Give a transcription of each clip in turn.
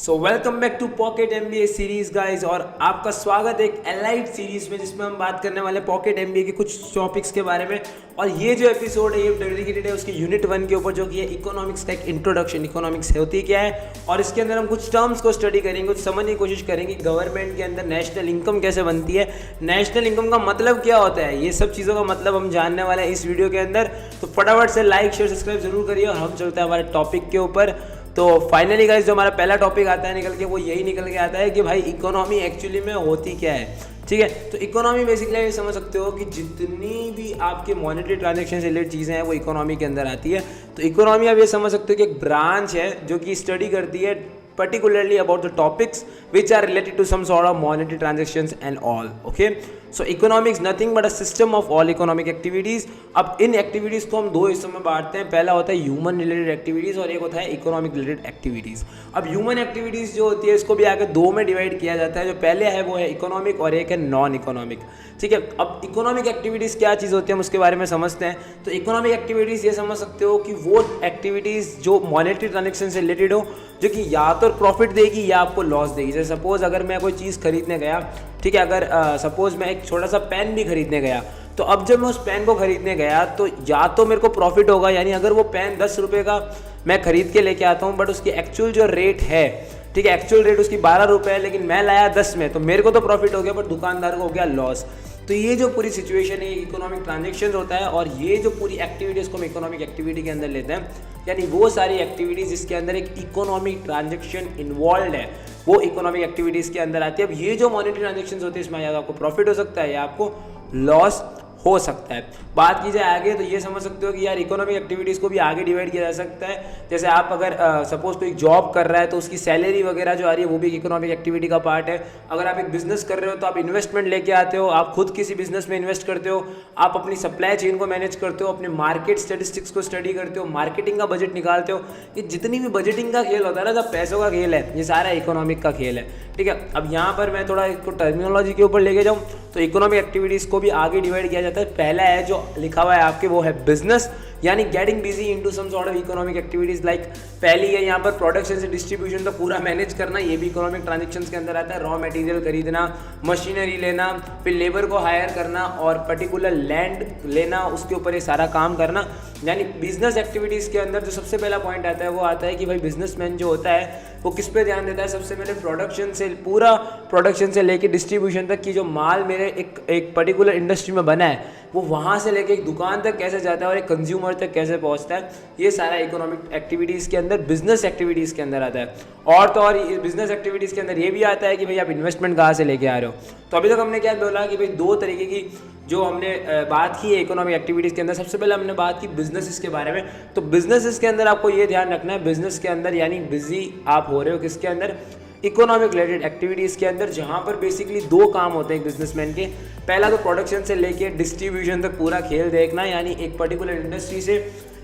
So welcome back to pocket MBA series guys. और आपका स्वागत है एक एलाइट सीरीज में जिसमें हम बात करने वाले पॉकेट एमबीए के कुछ टॉपिक्स के बारे में। और ये जो एपिसोड है ये डेडिकेटेड है उसके यूनिट 1 के ऊपर, जो कि है इकोनॉमिक्स का एक इंट्रोडक्शन। इकोनॉमिक्स होती क्या है और इसके अंदर हम कुछ टर्म्स को स्टडी करेंगे, कुछ समझने की कोशिश करेंगे गवर्नमेंट के अंदर नेशनल इनकम कैसे बनती है, नेशनल इनकम का मतलब क्या होता है, ये सब चीज़ों का मतलब हम जानने वाले हैं इस वीडियो के अंदर। तो फटाफट से लाइक शेयर सब्सक्राइब जरूर करिए और हम चलते हैं हमारे टॉपिक के ऊपर। तो फाइनली गाइस जो हमारा पहला टॉपिक आता है निकल के, वो यही निकल के आता है कि भाई इकोनॉमी एक्चुअली में होती क्या है। ठीक है, तो इकोनॉमी बेसिकली ये समझ सकते हो कि जितनी भी आपके मॉनेटरी ट्रांजैक्शन से रिलेटेड चीज़ें हैं वो इकोनॉमी के अंदर आती है। तो इकोनॉमी आप ये समझ सकते हो कि एक ब्रांच है जो कि स्टडी करती है particularly about the topics which are related to some sort of monetary transactions and all. Okay, so economics nothing but a system of all economic activities. अब इन एक्टिविटीज़ को हम दो हिस्सों में बांटते हैं, पहला होता है ह्यूमन रिलेटेड एक्टिविटीज़ और एक होता है इकोनॉमिक रिलेटेड एक्टिविटीज़। अब ह्यूमन एक्टिविटीज़ जो होती है इसको भी आगे दो में डिवाइड किया जाता है, जो पहले है वो है इकोनॉमिक और एक है नॉन इकोनॉमिक। ठीक है, अब इकोनॉमिक एक्टिविटीज़ क्या चीज़ होती है हम उसके बारे में समझते हैं। तो इकोनॉमिक एक्टिविटीज़ ये समझ सकते हो कि वो एक्टिविटीज़ जो मॉनेटरी ट्रांजेक्शन से रिलेटेड हो, जो कि या तो प्रॉफिट देगी या आपको लॉस देगी। जैसे सपोज अगर मैं कोई चीज़ खरीदने गया, ठीक है, अगर सपोज मैं एक छोटा सा पेन भी खरीदने गया, तो अब जब मैं उस पेन को खरीदने गया तो या तो मेरे को प्रॉफिट होगा, यानी अगर वो पेन 10 रुपये का मैं खरीद के लेके आता हूँ बट उसकी एक्चुअल जो रेट है, ठीक है, एक्चुअल रेट उसकी 12 रुपये है, लेकिन मैं लाया 10 में, तो मेरे को तो प्रॉफिट हो गया बट दुकानदार को हो गया लॉस। तो ये जो पूरी सिचुएशन है इकोनॉमिक ट्रांजेक्शन होता है, और ये जो पूरी एक्टिविटीज़ को हम इकोनॉमिक एक्टिविटी के अंदर लेते हैं, यानी वो सारी एक्टिविटीज़ जिसके अंदर एक इकोनॉमिक ट्रांजेक्शन इन्वॉल्व है वो इकोनॉमिक एक्टिविटीज़ के अंदर आती है। अब ये जो मॉनेटरी ट्रांजेक्शन होती है इसमें या तो आपको प्रॉफिट हो सकता है या आपको लॉस हो सकता है। बात की जाए आगे तो ये समझ सकते हो कि यार इकोनॉमिक एक्टिविटीज़ को भी आगे डिवाइड किया जा सकता है। जैसे आप अगर सपोज कोई जॉब कर रहा है तो उसकी सैलरी वगैरह जो आ रही है वो भी इकोनॉमिक एक्टिविटी का पार्ट है। अगर आप एक बिजनेस कर रहे हो तो आप इन्वेस्टमेंट लेके आते हो, आप खुद किसी बिजनेस में इन्वेस्ट करते हो, आप अपनी सप्लाई चेन को मैनेज करते हो, अपने मार्केट स्टेटिस्टिक्स को स्टडी करते हो, मार्केटिंग का बजट निकालते हो। ये जितनी भी बजटिंग का खेल होता है ना, सब पैसों का खेल है, ये सारा इकोनॉमिक का खेल है। ठीक है, अब यहाँ पर मैं थोड़ा इसको टर्मिनोलॉजी के ऊपर लेके जाऊँ तो इकोनॉमिक एक्टिविटीज़ को भी आगे डिवाइड किया जाता है। पहला है जो लिखा हुआ है आपके, वो है बिजनेस, यानी getting busy into some sort of economic activities. Like पहली है यहाँ पर प्रोडक्शन से डिस्ट्रीब्यूशन तक पूरा मैनेज करना, ये भी इकोनॉमिक ट्रांजेक्शन्स के अंदर आता है। रॉ मटेरियल खरीदना, मशीनरी लेना, फिर लेबर को हायर करना और पर्टिकुलर लैंड लेना, उसके ऊपर ये सारा काम करना। यानी बिजनेस एक्टिविटीज़ के अंदर जो सबसे पहला पॉइंट आता है वो आता है कि भाई बिजनेसमैन जो होता है वो किस पे ध्यान देता है। सबसे पहले प्रोडक्शन से, पूरा प्रोडक्शन से लेके डिस्ट्रीब्यूशन तक की जो माल मेरे एक पर्टिकुलर इंडस्ट्री में बना है वो वहाँ से लेके एक दुकान तक कैसे जाता है और एक कंज्यूमर तक कैसे पहुँचता है, ये सारा इकोनॉमिक एक्टिविटीज़ के अंदर, बिजनेस एक्टिविटीज़ के अंदर आता है। और तो और बिजनेस एक्टिविटीज़ के अंदर ये भी आता है कि भाई आप इन्वेस्टमेंट कहाँ से लेके आ रहे हो। तो अभी तक हमने क्या बोला कि भाई दो तरीके की जो हमने बात की है इकोनॉमिक एक्टिविटीज़ के अंदर। सबसे पहले हमने बात की बिजनेसेस के बारे में। तो बिजनेसेस के अंदर आपको ये ध्यान रखना है, बिजनेस के अंदर यानी बिजी आप हो रहे हो किसके अंदर, इकोनॉमिक रिलेटेड एक्टिविटीज़ के अंदर, जहाँ पर बेसिकली दो काम होते हैं बिजनेसमैन के। पहला तो प्रोडक्शन से लेके डिस्ट्रीब्यूशन तक पूरा खेल देखना, यानी एक पर्टिकुलर इंडस्ट्री से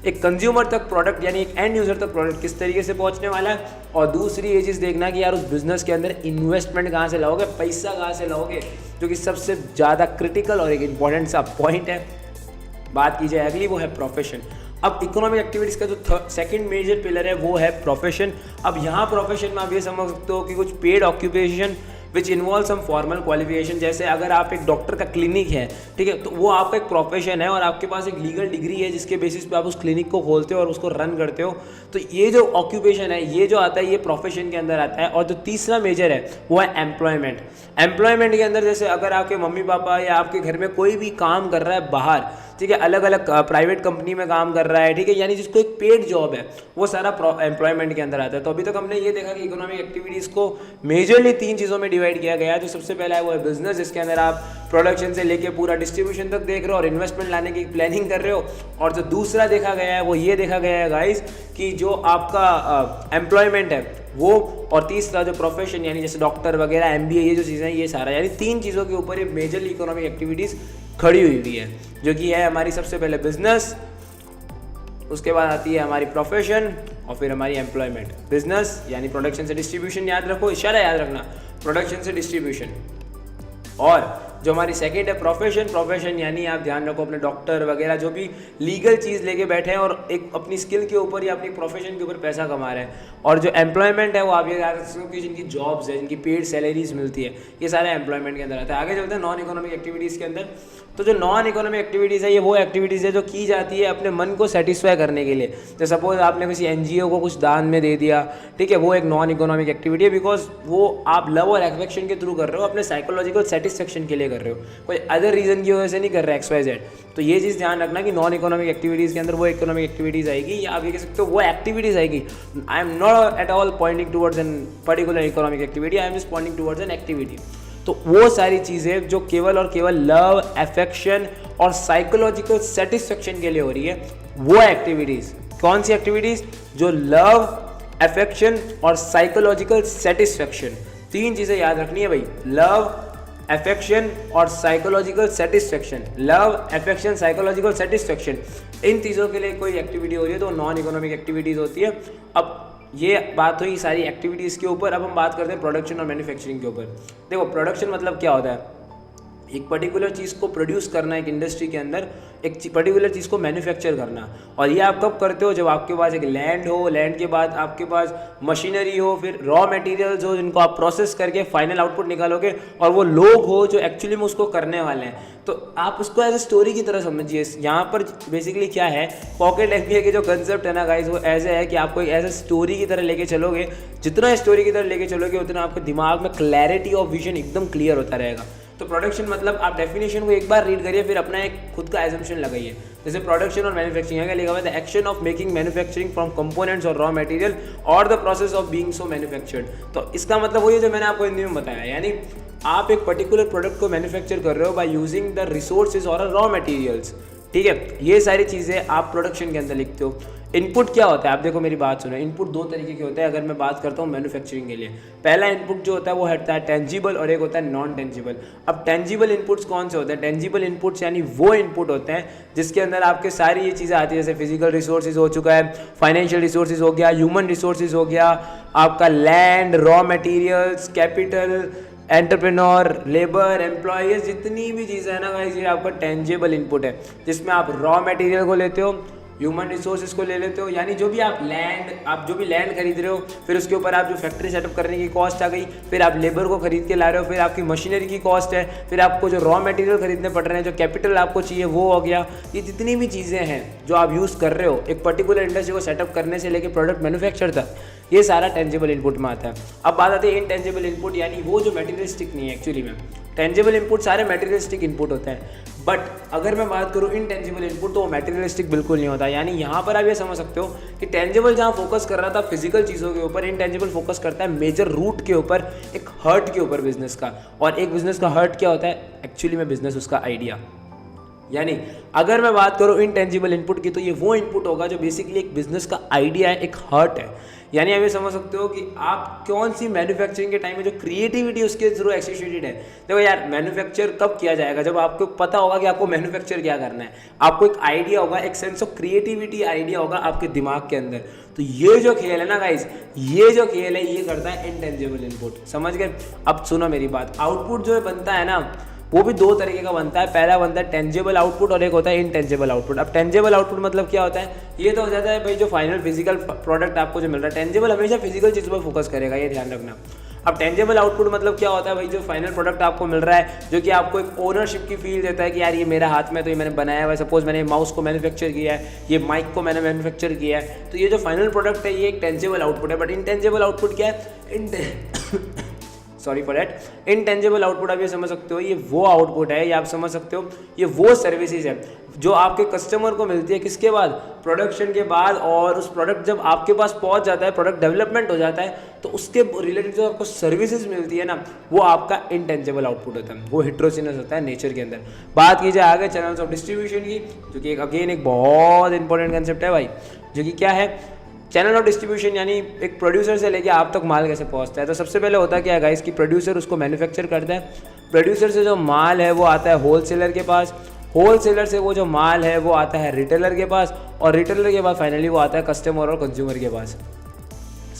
एक कंज्यूमर तक प्रोडक्ट, यानी एक एंड यूज़र तक प्रोडक्ट किस तरीके से पहुंचने वाला है। और दूसरी ये चीज़ देखना कि यार उस बिज़नेस के अंदर इन्वेस्टमेंट कहाँ से लाओगे, पैसा कहाँ से लाओगे, जो कि सबसे ज़्यादा क्रिटिकल और एक इंपॉर्टेंट सा पॉइंट है। बात की जाए अगली, वो है प्रोफेशन। अब इकोनॉमिक एक्टिविटीज़ का जो सेकंड मेजर पिलर है वो है प्रोफेशन। अब यहाँ प्रोफेशन में आप ये समझ सकते हो कि कुछ paid occupation which involve some formal qualification. जैसे अगर आप एक डॉक्टर का क्लिनिक है, ठीक है, तो वो आपका एक प्रोफेशन है और आपके पास एक लीगल डिग्री है जिसके बेसिस पे आप उस क्लिनिक को खोलते हो और उसको रन करते हो। तो ये जो ऑक्यूपेशन है, ये जो आता है, ये प्रोफेशन के अंदर आता है। और जो तीसरा मेजर है वो है एम्प्लॉयमेंट। एम्प्लॉयमेंट के अंदर जैसे अगर आपके मम्मी पापा या आपके घर में कोई भी काम कर रहा है बाहर, ठीक है, अलग अलग प्राइवेट कंपनी में काम कर रहा है, ठीक है, यानी जिसको एक पेड जॉब है, वो सारा एम्प्लॉयमेंट के अंदर आता है। तो अभी तक हमने ये देखा कि इकोनॉमिक एक्टिविटीज़ को मेजरली 3 चीज़ों में डिवाइड किया गया है। जो सबसे पहला है वो है बिजनेस, जिसके अंदर आप प्रोडक्शन से लेके पूरा डिस्ट्रीब्यूशन तक देख रहे हो और इन्वेस्टमेंट लाने की प्लानिंग कर रहे हो। और जो दूसरा देखा गया है वो ये देखा गया है गाइस कि जो आपका एम्प्लॉयमेंट है वो, और तीसरा जो प्रोफेशन यानी जैसे डॉक्टर वगैरह, MBA, ये जो चीज़ें हैं, ये सारा, यानी 3 चीज़ों के ऊपर ये मेजरली इकोनॉमिक एक्टिविटीज़ खड़ी हुई है, जो कि है हमारी सबसे पहले बिजनेस, उसके बाद आती है हमारी प्रोफेशन और फिर हमारी एम्प्लॉयमेंट। बिजनेस यानी प्रोडक्शन से डिस्ट्रीब्यूशन, याद रखो, इशारा याद रखना, प्रोडक्शन से डिस्ट्रीब्यूशन, और जो हमारी सेकंड है प्रोफेशन यानी आप ध्यान रखो अपने डॉक्टर वगैरह जो भी लीगल चीज़ लेके बैठे हैं और एक अपनी स्किल के ऊपर या अपनी प्रोफेशन के ऊपर पैसा कमा रहे हैं। और जो एम्प्लॉयमेंट है वो आप ये याद रख सकते हो कि जिनकी जॉब्स है, जिनकी पेड सैलरीज मिलती है, ये सारे एम्प्लॉयमेंट के अंदर आता है। आगे चलते हैं नॉन इकोनॉमिक एक्टिविटीज़ के अंदर। तो जो नॉन इकोनॉमिक एक्टिविटीज़ है ये वो एक्टिविटीज़ है जो की जाती है अपने मन को सेटिस्फाई करने के लिए। तो सपोज आपने किसी एनजीओ को कुछ दान में दे दिया, ठीक है, वो एक नॉन इकोनॉमिक एक्टिविटी है, बिकॉज वो आप लव और एफेक्शन के थ्रू कर रहे हो, अपने साइकोलॉजिकल सेटिस्फेक्शन के लिए कर रहे हो, कोई अदर रीज़न की वजह से नहीं कर रहे XYZ। तो ये चीज़ ध्यान रखना कि नॉन इकोनॉमिक एक्टिविटीज़ के अंदर वो इकोनॉमिक एक्टिविटीज़ आएगी, या आप ये कह सकते हो वो एक्टिविटीज़ आएगी। I am not at all pointing towards an particular economic activity, I am just pointing towards an activity. तो वो सारी चीज़ें जो केवल और केवल लव, एफेक्शन और साइकोलॉजिकल सेटिस्फेक्शन के लिए हो रही है, वो एक्टिविटीज़। कौन सी एक्टिविटीज़? जो लव, एफेक्शन और साइकोलॉजिकल सेटिस्फेक्शन, तीन चीज़ें याद रखनी है भाई। लव, एफेक्शन और psychological satisfaction, love, affection, psychological satisfaction, इन चीज़ों के लिए कोई एक्टिविटी हो रही है तो नॉन इकोनॉमिक एक्टिविटीज़ होती है। अब ये बात हुई सारी एक्टिविटीज़ के ऊपर। अब हम बात करते हैं प्रोडक्शन और मैन्युफैक्चरिंग के ऊपर। देखो प्रोडक्शन मतलब क्या होता है? एक पर्टिकुलर चीज़ को प्रोड्यूस करना, एक इंडस्ट्री के अंदर एक पर्टिकुलर चीज़ को मैन्युफैक्चर करना। और ये आप कब करते हो? जब आपके पास एक लैंड हो, लैंड के बाद आपके पास मशीनरी हो, फिर रॉ मटेरियल्स हो जिनको आप प्रोसेस करके फाइनल आउटपुट निकालोगे, और वो लोग हो जो एक्चुअली में उसको करने वाले हैं। तो आप उसको एज ए स्टोरी की तरह समझिए। यहाँ पर बेसिकली क्या है, पॉकेट एमबीए के जो कंसेप्ट है ना गाइस, वो ऐसे है कि आपको एज ए स्टोरी की तरह लेके चलोगे। जितना स्टोरी की तरह लेके चलोगे उतना आपके दिमाग में क्लैरिटी ऑफ विजन एकदम क्लियर होता रहेगा। तो प्रोडक्शन मतलब आप डेफिनेशन को एक बार रीड करिए, फिर अपना एक खुद का एजम्पशन लगाइए। जैसे प्रोडक्शन और मैन्युफैक्चरिंग है, क्या लिखा हुआ है? The action of making manufacturing from components और रॉ मटेरियल और the process of being so manufactured. तो इसका मतलब वही है जो मैंने आपको हिंदी में बताया, यानी आप एक पर्टिकुलर प्रोडक्ट को मैन्युफैक्चर कर रहे हो बाय यूजिंग द रिसोर्सेज और रॉ मटेरियल्स, ठीक है। ये सारी चीज़ें आप प्रोडक्शन के अंदर लिखते हो। इनपुट क्या होता है? आप देखो मेरी बात सुनो, इनपुट दो तरीके के होते हैं। अगर मैं बात करता हूँ मैन्युफैक्चरिंग के लिए, पहला इनपुट जो होता है वो होता है टेंजिबल और एक होता है नॉन टेंजिबल। अब टेंजिबल इनपुट्स कौन से होते हैं? टेंजिबल इनपुट्स यानी वो इनपुट होते हैं जिसके अंदर आपके सारी ये चीज़ें आती है, जैसे फिजिकल रिसोर्सेज हो चुका है, फाइनेंशियल रिसोर्सेज हो गया, ह्यूमन रिसोर्सेज हो गया, आपका land, raw materials, capital, entrepreneur, labour, employees, जितनी भी चीज़ें हैं ना गाइस, ये आपका टेंजिबल इनपुट है, जिसमें आप रॉ मटेरियल को लेते हो, ह्यूमन रिसोर्सेज को ले लेते हो, यानी जो भी आप जो भी लैंड खरीद रहे हो, फिर उसके ऊपर आप जो फैक्ट्री सेटअप करने की कॉस्ट आ गई, फिर आप लेबर को खरीद के ला रहे हो, फिर आपकी मशीनरी की कॉस्ट है, फिर आपको जो रॉ मटेरियल खरीदने पड़ रहे हैं, जो कैपिटल आपको चाहिए वो हो गया। ये जितनी भी चीज़ें हैं जो आप यूज़ कर रहे हो एक पर्टिकुलर इंडस्ट्री को सेटअप करने से लेकर प्रोडक्ट मैन्युफैक्चर तक, ये सारा टेंजिबल इनपुट में आता है। अब बात आती है इनटेंजिबल इनपुट, यानी वो जो मटेरियलिस्टिक नहीं है। एक्चुअली में टेंजिबल इनपुट सारे मटेरियलिस्टिक इनपुट होते हैं, बट अगर मैं बात करूँ इनटेंजिबल इनपुट तो वो मटेरियलिस्टिक बिल्कुल नहीं होता। यानी यहाँ पर आप ये समझ सकते हो कि टेंजिबल जहाँ फोकस कर रहा था फिजिकल चीज़ों के ऊपर, इनटेंजिबल फोकस करता है मेजर रूट के ऊपर, एक हर्ट के ऊपर बिजनेस का। और एक बिजनेस का हर्ट क्या होता है? एक्चुअली में बिजनेस उसका आइडिया। यानी अगर मैं बात करूँ इनटेंजिबल इनपुट की, तो ये वो इनपुट होगा जो बेसिकली एक बिजनेस का आइडिया है, एक हर्ट है। यानी आप ये समझ सकते हो कि आप कौन सी मैन्युफैक्चरिंग के टाइम में जो क्रिएटिविटी उसके थ्रू एक्सिक्यूटेड है। देखो यार, मैन्युफैक्चर कब किया जाएगा? जब आपको पता होगा कि आपको मैन्युफैक्चर क्या करना है, आपको एक आइडिया होगा, एक सेंस ऑफ क्रिएटिविटी आइडिया होगा आपके दिमाग के अंदर। तो ये जो खेल है ना गाइस, ये जो खेल है ये करता है इनटेंजिबल इनपुट। समझ गए? अब सुनो मेरी बात, आउटपुट जो बनता है ना वो भी दो तरीके का बनता है। पहला बनता है टेंजिबल आउटपुट और एक होता है इनटेंजिबल आउटपुट। अब टेंजिबल आउटपुट मतलब क्या होता है? ये तो हो जाता है भाई जो फाइनल फिजिकल प्रोडक्ट आपको जो मिल रहा है। टेंजिबल हमेशा फिजिकल चीज़ पर फोकस करेगा, ये ध्यान रखना। अब टेंजिबल आउटपुट मतलब क्या होता है भाई? जो फाइनल प्रोडक्ट आपको मिल रहा है, जो कि आपको एक ओनरशिप की फील देता है कि यार ये मेरा हाथ में, तो ये मैंने बनाया हुआ है। सपोज मैंने माउस को मैन्युफैक्चर किया है, ये माइक को मैंने मैन्युफैक्चर किया है, तो ये जो फाइनल प्रोडक्ट है ये एक टेंजिबल आउटपुट है। बट इनटेंजिबल आउटपुट क्या है? Sorry for that. Intangible output आप ये समझ सकते हो, ये वो आउटपुट है, या आप समझ सकते हो ये वो सर्विसेज है जो आपके कस्टमर को मिलती है किसके बाद? प्रोडक्शन के बाद। और उस प्रोडक्ट जब आपके पास पहुंच जाता है, प्रोडक्ट डेवलपमेंट हो जाता है, तो उसके रिलेटेड जो आपको सर्विसेज मिलती है ना, वो आपका इनटेंजिबल आउटपुट होता है, वो हेट्रोजिनस होता है नेचर के अंदर। बात की जाए आगे चैनल्स ऑफ डिस्ट्रीब्यूशन की, जो कि अगेन एक बहुत इंपॉर्टेंट कंसेप्ट है भाई, जो कि क्या है? चैनल ऑफ डिस्ट्रीब्यूशन, यानी एक प्रोड्यूसर से लेके आप तक माल कैसे पहुंचता है। तो सबसे पहले होता क्या है गाइस कि प्रोड्यूसर उसको मैन्युफैक्चर करता है, प्रोड्यूसर से जो माल है वो आता है होलसेलर के पास, होलसेलर से वो जो माल है वो आता है रिटेलर के पास, और रिटेलर के बाद फाइनली वो आता है कस्टमर और कंज्यूमर के पास।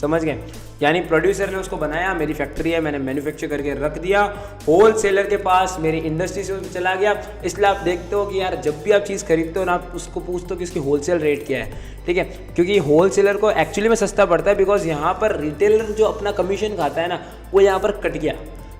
समझ गए? यानी प्रोड्यूसर ने उसको बनाया, मेरी फैक्ट्री है, मैंने मैन्युफैक्चर करके रख दिया, होल सेलर के पास मेरी इंडस्ट्री से चला गया। इसलिए आप देखते हो कि यार जब भी आप चीज़ खरीदते हो ना, आप उसको पूछते हो कि इसकी होलसेल रेट क्या है, ठीक है? क्योंकि होल सेलर को एक्चुअली में सस्ता पड़ता है, बिकॉज यहाँ पर रिटेलर जो अपना कमीशन खाता है ना, वो यहाँ पर कट गया।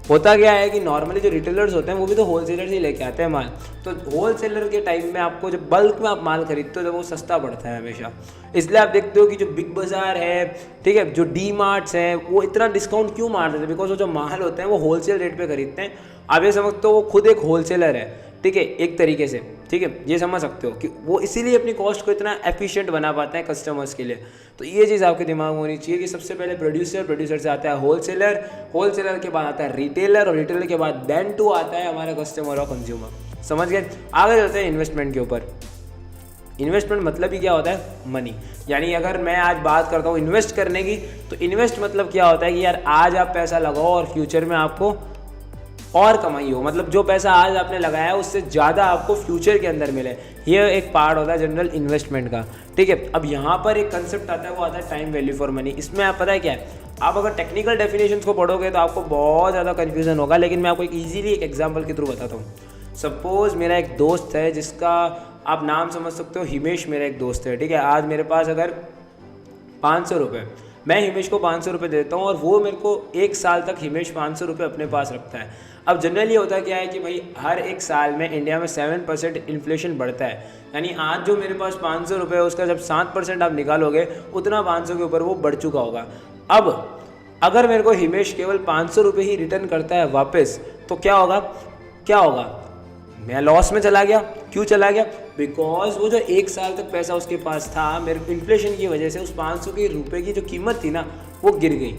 होता क्या है कि नॉर्मली जो रिटेलर्स होते हैं वो भी तो होलसेलर से लेके आते हैं माल, तो होलसेलर के टाइम में आपको जब बल्क में आप माल खरीदते हो तो वो सस्ता पड़ता है हमेशा। इसलिए आप देखते हो कि जो बिग बाज़ार है, ठीक है, जो डी मार्ट्स हैं, वो इतना डिस्काउंट क्यों मार देते हैं? बिकॉज वो जो माल होते हैं वो होलसेल रेट पे खरीदते हैं। आप ये समझते हो वो खुद एक होलसेलर है, ठीक है, एक तरीके से, ठीक है, ये समझ सकते हो कि वो इसीलिए अपनी कॉस्ट को इतना एफिशिएंट बना पाते हैं कस्टमर्स के लिए। तो ये चीज़ आपके दिमाग में होनी चाहिए कि सबसे पहले प्रोड्यूसर से आता है होलसेलर के बाद आता है रिटेलर, और रिटेलर के बाद देन टू आता है हमारा कस्टमर और कंज्यूमर। समझ गए? आगे चलते हैं इन्वेस्टमेंट के ऊपर। इन्वेस्टमेंट मतलब ही क्या होता है? मनी। यानी अगर मैं आज बात करता हूँ इन्वेस्ट करने की, तो इन्वेस्ट मतलब क्या होता है कि यार आज आप पैसा लगाओ और फ्यूचर में आपको और कमाई हो, मतलब जो पैसा आज आपने लगाया है उससे ज़्यादा आपको फ्यूचर के अंदर मिले। ये एक पार्ट होता है जनरल इन्वेस्टमेंट का, ठीक है। अब यहाँ पर एक कंसेप्ट आता है, वो आता है टाइम वैल्यू फॉर मनी। इसमें आप पता है क्या है, आप अगर टेक्निकल डेफिनेशंस को पढ़ोगे तो आपको बहुत ज़्यादा कन्फ्यूजन होगा, लेकिन मैं आपको एक ईजिली एक एग्जाम्पल के थ्रू बताता हूँ। सपोज मेरा एक दोस्त है जिसका आप नाम समझ सकते हो, हिमेश मेरा एक दोस्त है, ठीक है। आज मेरे पास अगर 500 रुपये, मैं हिमेश को 500 रुपये देता हूँ और वो मेरे को 1 साल तक हिमेश 500 रुपये अपने पास रखता है। अब जनरली होता क्या है कि भाई हर एक साल में इंडिया में 7% इन्फ्लेशन बढ़ता है, यानी आज जो मेरे पास 500 रुपये है उसका जब 7% आप निकालोगे उतना 500 के ऊपर वो बढ़ चुका होगा। अब अगर मेरे को हिमेश केवल 500 रुपये ही रिटर्न करता है वापस, तो क्या होगा? मैं लॉस में चला गया। क्यों चला गया? बिकॉज वो जो 1 साल तक पैसा उसके पास था, मेरे इन्फ्लेशन की वजह से उस 500 के रुपये की जो कीमत थी ना, वो गिर गई।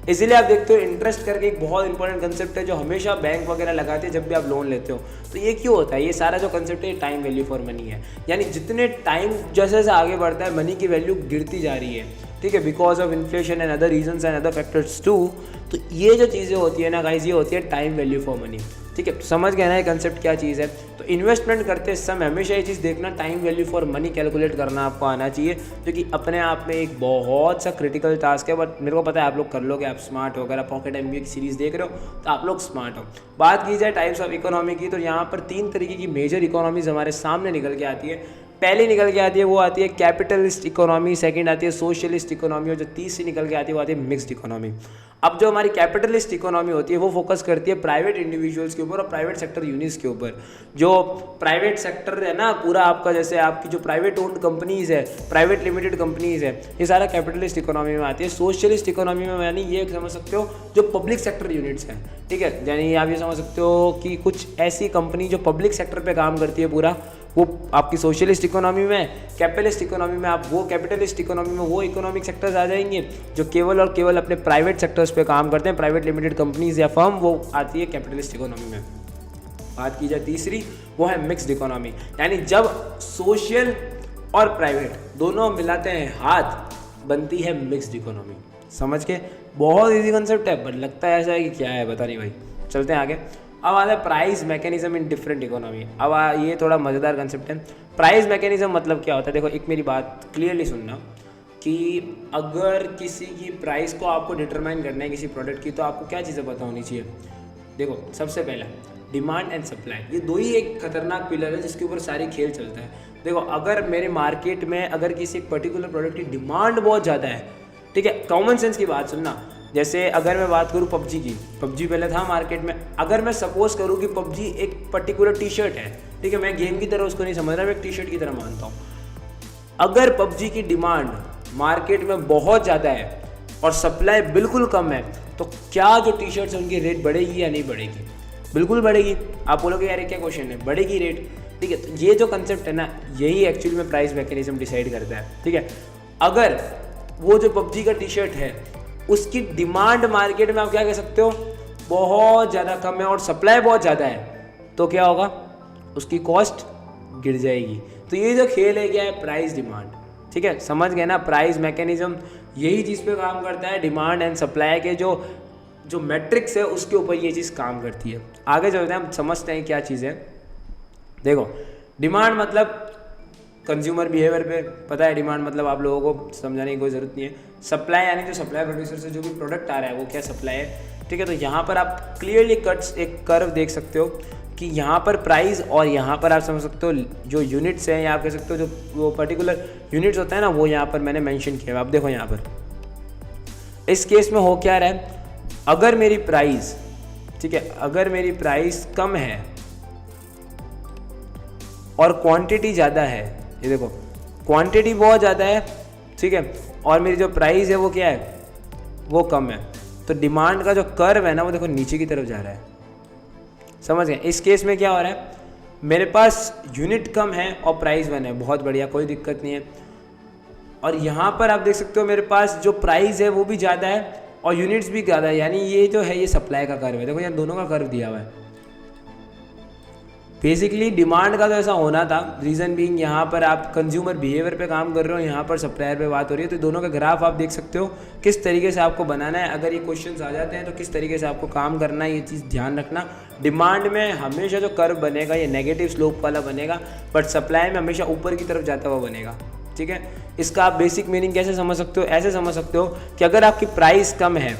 इसीलिए आप देखते हो इंटरेस्ट करके एक बहुत इंपॉर्टेंट कंसेप्ट है जो हमेशा बैंक वगैरह लगाते हैं जब भी आप लोन लेते हो। तो ये क्यों होता है? ये सारा जो कंसेप्ट है टाइम वैल्यू फॉर मनी है, यानी जितने टाइम जैसे जैसे आगे बढ़ता है मनी की वैल्यू गिरती जा रही है, ठीक है, because of inflation and other reasons and other factors too. तो ये जो चीज़ें होती है ना गाइस, ये होती है टाइम वैल्यू फॉर मनी, ठीक है। समझ गए ना ये कंसेप्ट क्या चीज़ है? तो इन्वेस्टमेंट करते समय हमेशा ये चीज़ देखना, time value for money calculate करना आपको आना चाहिए, जो कि अपने आप में एक बहुत सा क्रिटिकल टास्क है। बट मेरे को पता है आप लोग कर लोगे, आप स्मार्ट हो। अगर आप पॉकेट एमबीए की सीरीज़ देख रहे हो तो आप लोग स्मार्ट हो। बात की जाए टाइप्स ऑफ इकोनॉमी की, तो यहाँ पर 3 तरीके की मेजर इकोनॉमीज हमारे सामने निकल के आती है। पहली निकल के आती है वो आती है कैपिटलिस्ट इकोनॉमी, सेकंड आती है सोशलिस्ट इकोनॉमी, और जो तीसरी निकल के आती है वो आती है मिक्स्ड इकोनॉमी। अब जो हमारी कैपिटलिस्ट इकोनॉमी होती है वो फोकस करती है प्राइवेट इंडिविजुअल्स के ऊपर और प्राइवेट सेक्टर यूनिट्स के ऊपर। जो प्राइवेट सेक्टर है ना पूरा आपका, जैसे आपकी जो प्राइवेट ओन्ड कंपनीज है, प्राइवेट लिमिटेड कंपनीज है, ये सारा कैपिटलिस्ट इकोनॉमी में आती है। सोशलिस्ट इकोनॉमी में यानी ये समझ सकते हो जो पब्लिक सेक्टर यूनिट्स हैं, ठीक है, यानी आप ये समझ सकते हो कि कुछ ऐसी कंपनी जो पब्लिक सेक्टर पे काम करती है पूरा, वो आपकी सोशलिस्ट इकोनॉमी में। कैपिटलिस्ट इकोनॉमी में आप वो कैपिटलिस्ट इकोनॉमी में वो इकोनॉमिक सेक्टर्स आ जाएंगे जो केवल और केवल अपने प्राइवेट सेक्टर्स पे काम करते हैं, प्राइवेट लिमिटेड कंपनीज या फर्म, वो आती है कैपिटलिस्ट इकोनॉमी में। बात की जाए तीसरी, वो है मिक्स्ड इकोनॉमी, यानी जब सोशल और प्राइवेट दोनों मिलाते हैं हाथ, बनती है मिक्स्ड इकोनॉमी। समझ के? बहुत ईजी कंसेप्ट है, बट लगता है ऐसा है कि क्या है, पता नहीं भाई। चलते हैं आगे। अब आता है price mechanism in different economy. अब ये थोड़ा मज़ेदार कंसेप्ट है। प्राइस मैकेनिज्म मतलब क्या होता है? देखो, एक मेरी बात क्लियरली सुनना कि अगर किसी की प्राइस को आपको डिटरमाइन करना है किसी प्रोडक्ट की, तो आपको क्या चीज़ें पता होनी चाहिए? देखो, सबसे पहला डिमांड एंड सप्लाई, ये दो ही एक खतरनाक पिलर है जिसके ऊपर सारी खेल चलता है। देखो, अगर मेरे मार्केट में अगर किसी एक पर्टिकुलर प्रोडक्ट की डिमांड बहुत ज़्यादा है, ठीक है, कॉमन सेंस की बात सुनना। जैसे अगर मैं बात करूँ पबजी की, पबजी पहले था मार्केट में। अगर मैं सपोज करूँ कि पबजी एक पर्टिकुलर टी शर्ट है, ठीक है, मैं गेम की तरह उसको नहीं समझ रहा, मैं एक टी शर्ट की तरह मानता हूँ। अगर पबजी की डिमांड मार्केट में बहुत ज़्यादा है और सप्लाई बिल्कुल कम है, तो क्या जो टी शर्ट्स है उनकी रेट बढ़ेगी या नहीं बढ़ेगी? बिल्कुल बढ़ेगी। आप बोलोगे यार क्या क्वेश्चन है, बढ़ेगी रेट, ठीक है। तो ये जो कंसेप्ट है ना, यही एक्चुअली में प्राइस मैकेनिज्म डिसाइड करता है, ठीक है। अगर वो जो पबजी का टी शर्ट है उसकी डिमांड मार्केट में आप क्या कह सकते हो, बहुत ज़्यादा कम है और सप्लाई बहुत ज़्यादा है, तो क्या होगा? उसकी कॉस्ट गिर जाएगी। तो ये जो खेल है क्या है? प्राइस डिमांड, ठीक है। समझ गए ना? प्राइस मैकेनिज्म यही चीज़ पे काम करता है, डिमांड एंड सप्लाई के जो मैट्रिक्स है उसके ऊपर ये चीज़ काम करती है। आगे चलते हैं, हम समझते हैं क्या चीज़ है। देखो, डिमांड मतलब कंज्यूमर बिहेवियर पे पता है डिमांड मतलब आप लोगों को समझाने की कोई ज़रूरत नहीं है। सप्लाई यानी जो सप्लाई प्रोड्यूसर से जो भी प्रोडक्ट आ रहा है वो क्या सप्लाई है, ठीक है। तो यहाँ पर आप क्लियरली कट्स एक कर्व देख सकते हो कि यहाँ पर प्राइस और यहाँ पर आप समझ सकते हो जो यूनिट्स हैं, या आप कह सकते हो जो वो पर्टिकुलर यूनिट्स होता है ना, वो यहाँ पर मैंने मेंशन किया है। आप देखो यहाँ पर इस केस में हो क्या रहा है, अगर मेरी प्राइस, ठीक है, अगर मेरी प्राइस कम है और क्वांटिटी ज़्यादा है, ये देखो क्वांटिटी बहुत ज़्यादा है, ठीक है, और मेरी जो प्राइस है वो क्या है, वो कम है, तो डिमांड का जो कर्व है ना वो देखो नीचे की तरफ जा रहा है। समझ गए। इस केस में क्या हो रहा है, मेरे पास यूनिट कम है और प्राइस वन है, बहुत बढ़िया, कोई दिक्कत नहीं है। और यहाँ पर आप देख सकते हो मेरे पास जो प्राइस है वो भी ज़्यादा है और यूनिट्स भी ज़्यादा है, यानी ये जो है ये सप्लाई का कर्व है। देखो यहाँ दोनों का कर्व दिया हुआ है। बेसिकली डिमांड का तो ऐसा होना था, रीज़न बीइंग यहाँ पर आप कंज्यूमर बिहेवियर पे काम कर रहे हो, यहाँ पर सप्लायर पे बात हो रही है, तो दोनों का ग्राफ आप देख सकते हो किस तरीके से आपको बनाना है। अगर ये क्वेश्चंस आ जाते हैं तो किस तरीके से आपको काम करना है, ये चीज़ ध्यान रखना। डिमांड में हमेशा जो कर्व बनेगा ये नेगेटिव स्लोप वाला बनेगा, बट सप्लाई में हमेशा ऊपर की तरफ जाता हुआ बनेगा, ठीक है। इसका आप बेसिक मीनिंग कैसे समझ सकते हो, ऐसे समझ सकते हो कि अगर आपकी प्राइस कम है,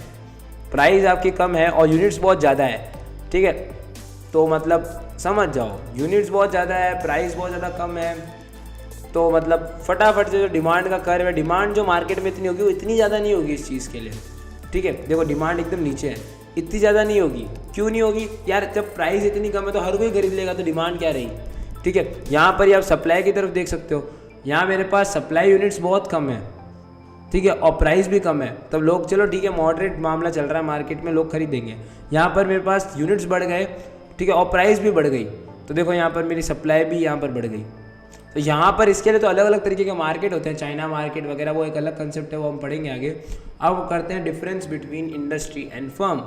प्राइस आपकी कम है और यूनिट्स बहुत ज़्यादा है, ठीक है, तो मतलब समझ जाओ यूनिट्स बहुत ज़्यादा है, प्राइस बहुत ज़्यादा कम है, तो मतलब फटाफट से जो डिमांड का कर्व है, डिमांड जो मार्केट में इतनी होगी वो इतनी ज़्यादा नहीं होगी इस चीज़ के लिए, ठीक है। देखो डिमांड एकदम नीचे है, इतनी ज़्यादा नहीं होगी। क्यों नहीं होगी यार, जब प्राइस इतनी कम है तो हर कोई खरीद लेगा, तो डिमांड क्या रही, ठीक है। यहाँ पर ही आप सप्लाई की तरफ देख सकते हो, यहाँ मेरे पास सप्लाई यूनिट्स बहुत कम है, ठीक है, और प्राइस भी कम है, तब लोग चलो ठीक है मॉडरेट मामला चल रहा है मार्केट में, लोग खरीदेंगे। यहाँ पर मेरे पास यूनिट्स बढ़ गए, ठीक है, और प्राइस भी बढ़ गई, तो देखो यहाँ पर मेरी सप्लाई भी यहाँ पर बढ़ गई। तो यहाँ पर इसके लिए तो अलग अलग तरीके के मार्केट होते हैं, चाइना मार्केट वगैरह, वो एक अलग कंसेप्ट है, वो हम पढ़ेंगे आगे। अब करते हैं difference between industry and firm.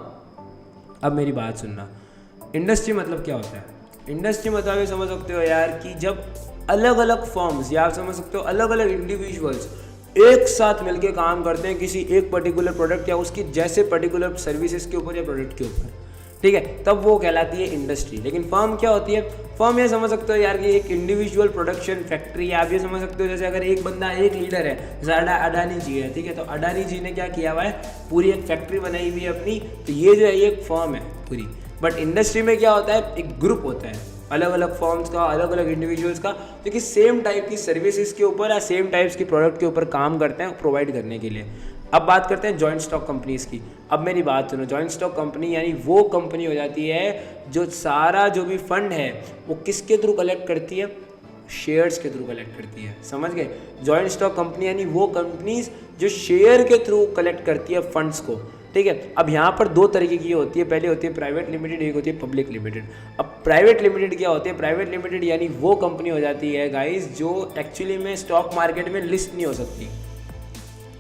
अब मेरी बात सुनना, इंडस्ट्री मतलब क्या होता है। इंडस्ट्री मतलब ये समझ सकते हो यार कि जब अलग अलग फर्म्स या आप समझ सकते हो अलग अलग इंडिविजुअल्स एक साथ मिलके काम करते हैं किसी एक पर्टिकुलर प्रोडक्ट या उसकी जैसे पर्टिकुलर सर्विसेज के ऊपर या प्रोडक्ट के ऊपर, ठीक है, तब वो कहलाती है इंडस्ट्री। लेकिन फर्म क्या होती है, फर्म ये समझ सकते हो यार कि एक इंडिविजुअल प्रोडक्शन फैक्ट्री, आप ये समझ सकते हो जैसे अगर एक बंदा एक लीडर है, जैसे अडानी जी है, ठीक है, तो अडानी जी ने क्या किया हुआ है, पूरी एक फैक्ट्री बनाई हुई है अपनी, तो ये जो है ये एक फर्म है पूरी। बट इंडस्ट्री में क्या होता है, एक ग्रुप होता है अलग अलग फर्म्स का, अलग अलग इंडिविजुअल्स का, जो कि सेम टाइप की सर्विसेज के ऊपर या सेम टाइप्स की प्रोडक्ट के ऊपर काम करते हैं प्रोवाइड करने के लिए। अब बात करते हैं जॉइंट स्टॉक कंपनीज की। अब मेरी बात सुनो, जॉइंट स्टॉक कंपनी यानी वो कंपनी हो जाती है जो सारा जो भी फंड है वो किसके थ्रू कलेक्ट करती है, शेयर्स के थ्रू कलेक्ट करती है, समझ गए। जॉइंट स्टॉक कंपनी यानी वो कंपनीज जो शेयर के थ्रू कलेक्ट करती है फंड्स को, ठीक है। अब यहाँ पर दो तरीके की होती है, पहले होती है प्राइवेट लिमिटेड, एक होती है पब्लिक लिमिटेड। अब प्राइवेट लिमिटेड क्या होती है, प्राइवेट लिमिटेड यानी वो कंपनी हो जाती है गाइस जो एक्चुअली में स्टॉक मार्केट में लिस्ट नहीं हो सकती,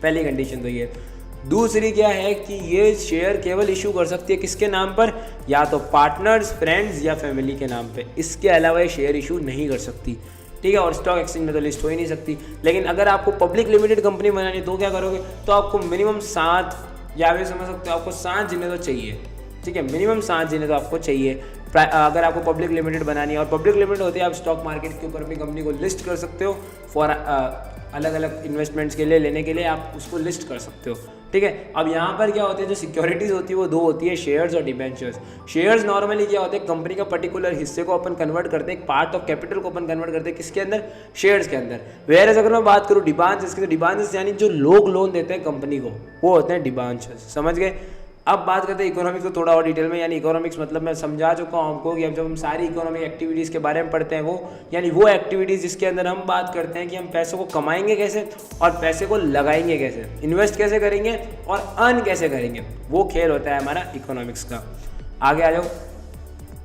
पहली कंडीशन तो ये। दूसरी क्या है कि ये शेयर केवल इशू कर सकती है किसके नाम पर, या तो पार्टनर्स, फ्रेंड्स या फैमिली के नाम पे, इसके अलावा ये शेयर इशू नहीं कर सकती, ठीक है। और स्टॉक एक्सचेंज में तो लिस्ट हो ही नहीं सकती। लेकिन अगर आपको पब्लिक लिमिटेड कंपनी बनानी तो क्या करोगे, तो आपको मिनिमम 7 या भी समझ सकते हो आपको 7 जिन्हें तो चाहिए, ठीक है, मिनिमम 7 जिन्हें तो आपको चाहिए अगर आपको पब्लिक लिमिटेड बनानी है। और पब्लिक लिमिटेड होती है आप स्टॉक मार्केट के ऊपर अपनी कंपनी को लिस्ट कर सकते हो फॉर अलग अलग इन्वेस्टमेंट्स के लिए लेने के लिए आप उसको लिस्ट कर सकते हो, ठीक है। अब यहाँ पर क्या होती है, जो सिक्योरिटीज़ होती है वो दो होती है, शेयर्स और डिबेंचर्स। शेयर्स नॉर्मली क्या होते हैं, कंपनी का पर्टिकुलर हिस्से को अपन कन्वर्ट करते हैं, एक पार्ट ऑफ कैपिटल को अपन कन्वर्ट करते हैं किसके अंदर, शेयर्स के अंदर। वेयर अगर मैं बात करूँ डिबांचर्स की, तो डिबांचर्स यानी जो लोग लोन देते हैं कंपनी को वो होते हैं डिबांचर्स, समझ गए। अब बात करते हैं इकोनॉमिक्स को थोड़ा और डिटेल में, यानी इकोनॉमिक्स मतलब मैं समझा चुका हूँ आपको कि अब जब हम सारी इकोनॉमिक एक्टिविटीज़ के बारे में पढ़ते हैं वो यानी वो एक्टिविटीज़ जिसके अंदर हम बात करते हैं कि हम पैसों को कमाएंगे कैसे और पैसे को लगाएंगे कैसे, इन्वेस्ट कैसे करेंगे और अर्न कैसे करेंगे, वो खेल होता है हमारा इकोनॉमिक्स का। आगे आ जाओ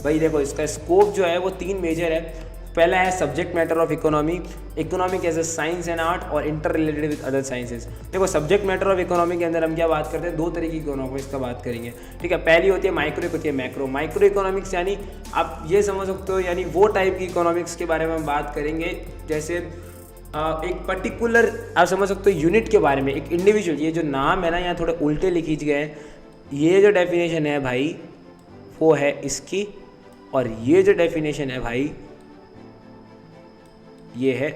भाई, देखो इसका स्कोप जो है वो 3 मेजर है। पहला है subject matter of economy, economic as a science and art और interrelated with other sciences. देखो सब्जेक्ट मैटर ऑफ इकोनॉमी के अंदर हम क्या बात करते हैं, 2 तरीके की इकोनॉमिक्स का बात करेंगे, ठीक है। पहली होती है माइक्रो, एक होती है मैक्रो। माइक्रो इकोनॉमिक्स यानी आप ये समझ सकते हो यानी वो टाइप की इकोनॉमिक्स के बारे में हम बात करेंगे जैसे एक पर्टिकुलर आप समझ सकते हो यूनिट के बारे में, एक इंडिविजुअल, ये जो नाम है ना यहाँ थोड़े उल्टे लिखी गए हैं, ये जो डेफिनेशन है भाई वो है इसकी, और ये जो डेफिनेशन है भाई ये है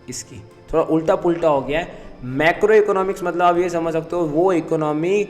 इसकी, थोड़ा उल्टा पुल्टा हो गया है। मैक्रो इकोनॉमिक्स मतलब आप ये समझ सकते हो वो इकोनॉमी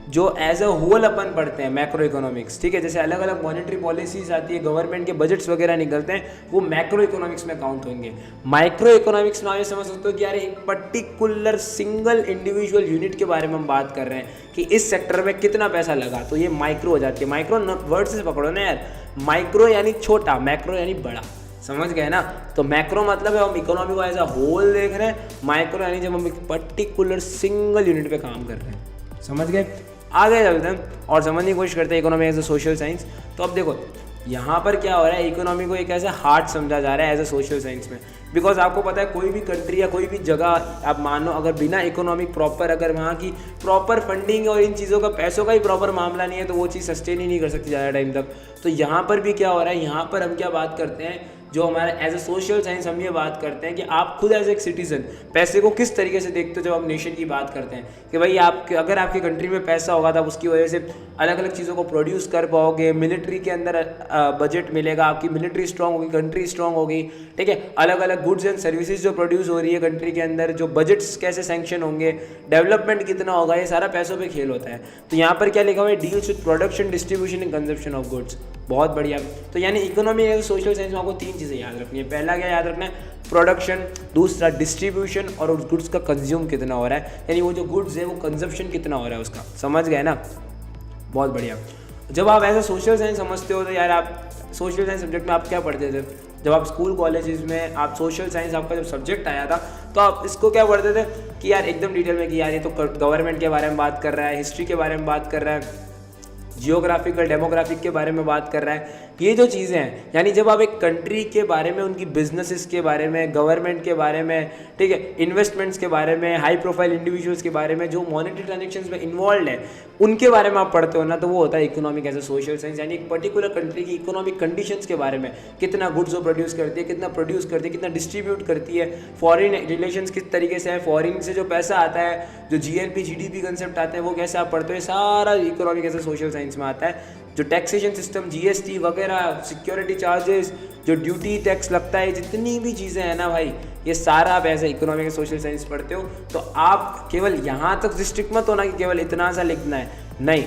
जो एज अ होल अपन पढ़ते हैं, मैक्रो इकोनॉमिक्स, ठीक है। जैसे अलग अलग मॉनेटरी पॉलिसीज आती है, गवर्नमेंट के बजट्स वगैरह निकलते हैं, वो मैक्रो इकोनॉमिक्स में काउंट होंगे। माइक्रो इकोनॉमिक्स में आप ये समझ सकते हो कि यार एक पर्टिकुलर सिंगल इंडिविजुअल यूनिट के बारे में हम बात कर रहे हैं कि इस सेक्टर में कितना पैसा लगा, तो ये माइक्रो हो जाती है। माइक्रो वर्ड से पकड़ो ना यार, माइक्रो यानी छोटा, मैक्रो यानी बड़ा, समझ गए ना। तो मैक्रो मतलब है हम इकोनॉमी को एज अ होल देख रहे हैं, माइक्रो यानी जब हम एक पर्टिकुलर सिंगल यूनिट पे काम कर रहे हैं, समझ गए। आगे चलते हैं और समझने की कोशिश करते हैं economy as a social science. तो अब देखो यहाँ पर क्या हो रहा है, इकोनॉमी को एक ऐसा हार्ड समझा जा रहा है एज अ सोशल साइंस में, बिकॉज आपको पता है कोई भी कंट्री या कोई भी जगह आप मानो अगर बिना इकोनॉमिक प्रॉपर, अगर वहाँ की प्रॉपर फंडिंग और इन चीज़ों का पैसों का ही प्रॉपर मामला नहीं है तो वो चीज़ सस्टेन ही नहीं कर सकती ज़्यादा टाइम तक। तो यहाँ पर भी क्या हो रहा है, यहाँ पर हम क्या बात करते हैं, जो हमारा एज अ सोशल साइंस हम ये बात करते हैं कि आप खुद एज एक सिटीजन पैसे को किस तरीके से देखते हो। जब आप नेशन की बात करते हैं कि भाई आप अगर आपकी कंट्री में पैसा होगा तब उसकी वजह से अलग अलग चीज़ों को प्रोड्यूस कर पाओगे, मिलिट्री के अंदर बजट मिलेगा, आपकी मिलिट्री स्ट्रांग होगी, कंट्री स्ट्रांग होगी, ठीक है। अलग अलग गुड्स एंड सर्विसेज जो प्रोड्यूस हो रही है कंट्री के अंदर, जो बजट्स कैसे सैंक्शन होंगे, डेवलपमेंट कितना होगा, ये सारा पैसों पे खेल होता है। तो यहाँ पर क्या लिखा हुआ है, deals with production, distribution and consumption of goods. बहुत बढ़िया। तो यानी इकोनॉमी एज सोशल साइंस में आपको 3 चीज़ें याद रखनी है। पहला क्या याद रखना है, प्रोडक्शन, दूसरा डिस्ट्रीब्यूशन, और उस गुड्स का कंज्यूम कितना हो रहा है, यानी वो जो गुड्स है वो कंजप्शन कितना हो रहा है उसका, समझ गए ना। बहुत बढ़िया। जब आप ऐसा सोशल साइंस समझते हो तो यार आप सोशल साइंस सब्जेक्ट में आप क्या पढ़ते थे, जब आप स्कूल कॉलेजेस में आप सोशल साइंस आपका जब सब्जेक्ट आया था तो आप इसको क्या पढ़ते थे कि यार एकदम डिटेल में कि यार ये तो गवर्नमेंट के बारे में बात कर रहा है, हिस्ट्री के बारे में बात कर रहा है, जियोग्राफिकल डेमोग्राफिक के बारे में बात कर रहा है, ये जो चीज़ें हैं। यानी जब आप एक कंट्री के बारे में, उनकी बिजनेसेस के बारे में, गवर्नमेंट के बारे में, ठीक है, इन्वेस्टमेंट्स के बारे में, हाई प्रोफाइल इंडिविजुअल्स के बारे में, जो मॉनेटरी ट्रांजेक्शन्स में इन्वॉल्व है, उनके बारे में आप पढ़ते हो ना, तो वो होता है economic as a social science. यानी एक पर्टिकुलर कंट्री की इकोनॉमिक कंडीशंस के बारे में, कितना गुड्स वो प्रोड्यूस करती है, कितना प्रोड्यूस करती है, कितना डिस्ट्रीब्यूट करती है, फॉरेन रिलेशंस किस तरीके से है, फॉरेन से जो पैसा आता है, जो GNP GDP कंसेप्ट आते हैं वो कैसे आप पढ़ते हो, सारा economic as a social science में आता है। जो टैक्सेशन सिस्टम, GST वगैरह, सिक्योरिटी चार्जेस, जो ड्यूटी टैक्स लगता है, जितनी भी चीज़ें हैं ना भाई, ये सारा आप ऐसे इकोनॉमिक सोशल साइंस पढ़ते हो। तो आप केवल यहाँ तक रिस्ट्रिक्ट मत होना कि केवल इतना सा लिखना है, नहीं,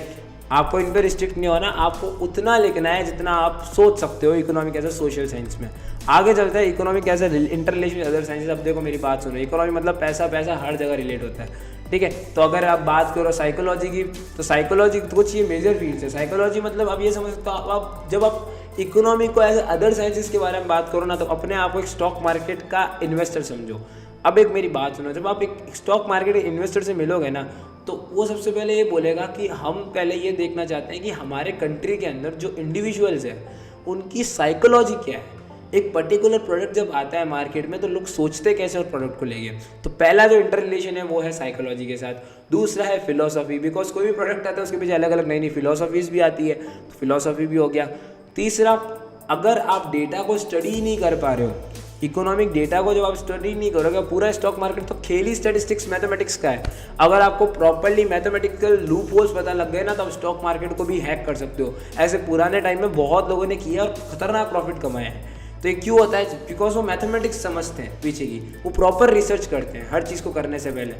आपको इन पर रिस्ट्रिक्ट नहीं होना, आपको उतना लिखना है जितना आप सोच सकते हो economic as a social science में। आगे चलता है economic as a inter relation with other sciences. अब देखो मेरी बात सुनो, इकोनॉमी मतलब पैसा, पैसा हर जगह रिलेट होता है, ठीक है। तो अगर आप बात करो साइकोलॉजी की, तो साइकोलॉजी कुछ ये मेजर फील्ड्स है। साइकोलॉजी मतलब आप ये समझ सकते हो, आप जब आप इकोनॉमी को एज अदर साइंसेस के बारे में बात करो ना, तो अपने आप को एक स्टॉक मार्केट का इन्वेस्टर समझो। अब एक मेरी बात सुनो, जब आप एक स्टॉक मार्केट के इन्वेस्टर से मिलोगे ना, तो वो सबसे पहले ये बोलेगा कि हम पहले ये देखना चाहते हैं कि हमारे कंट्री के अंदर जो इंडिविजुअल्स हैं उनकी साइकोलॉजी क्या है। एक पर्टिकुलर प्रोडक्ट जब आता है मार्केट में तो लोग सोचते कैसे और प्रोडक्ट को लेंगे। तो पहला जो इंटर रिलेशन है वो है साइकोलॉजी के साथ। दूसरा है फिलोसॉफी, बिकॉज कोई भी प्रोडक्ट आता है उसके पीछे अलग अलग नई नई फिलोसॉफीज भी आती है, तो फिलोसॉफी भी हो गया। तीसरा, अगर आप डेटा को स्टडी नहीं कर पा रहे हो, इकोनॉमिक डेटा को जब आप स्टडी नहीं करोगे, पूरा स्टॉक मार्केट तो खेल ही स्टैटिस्टिक्स मैथमेटिक्स का है। अगर आपको प्रॉपर्ली मैथमेटिकल लूप होल्स पता लग गए ना, तो आप स्टॉक मार्केट को भी हैक कर सकते हो। ऐसे पुराने टाइम में बहुत लोगों ने किया और खतरनाक प्रॉफिट कमाया है। तो ये क्यों होता है? बिकॉज वो मैथमेटिक्स समझते हैं पीछे की, वो प्रॉपर रिसर्च करते हैं हर चीज़ को करने से पहले।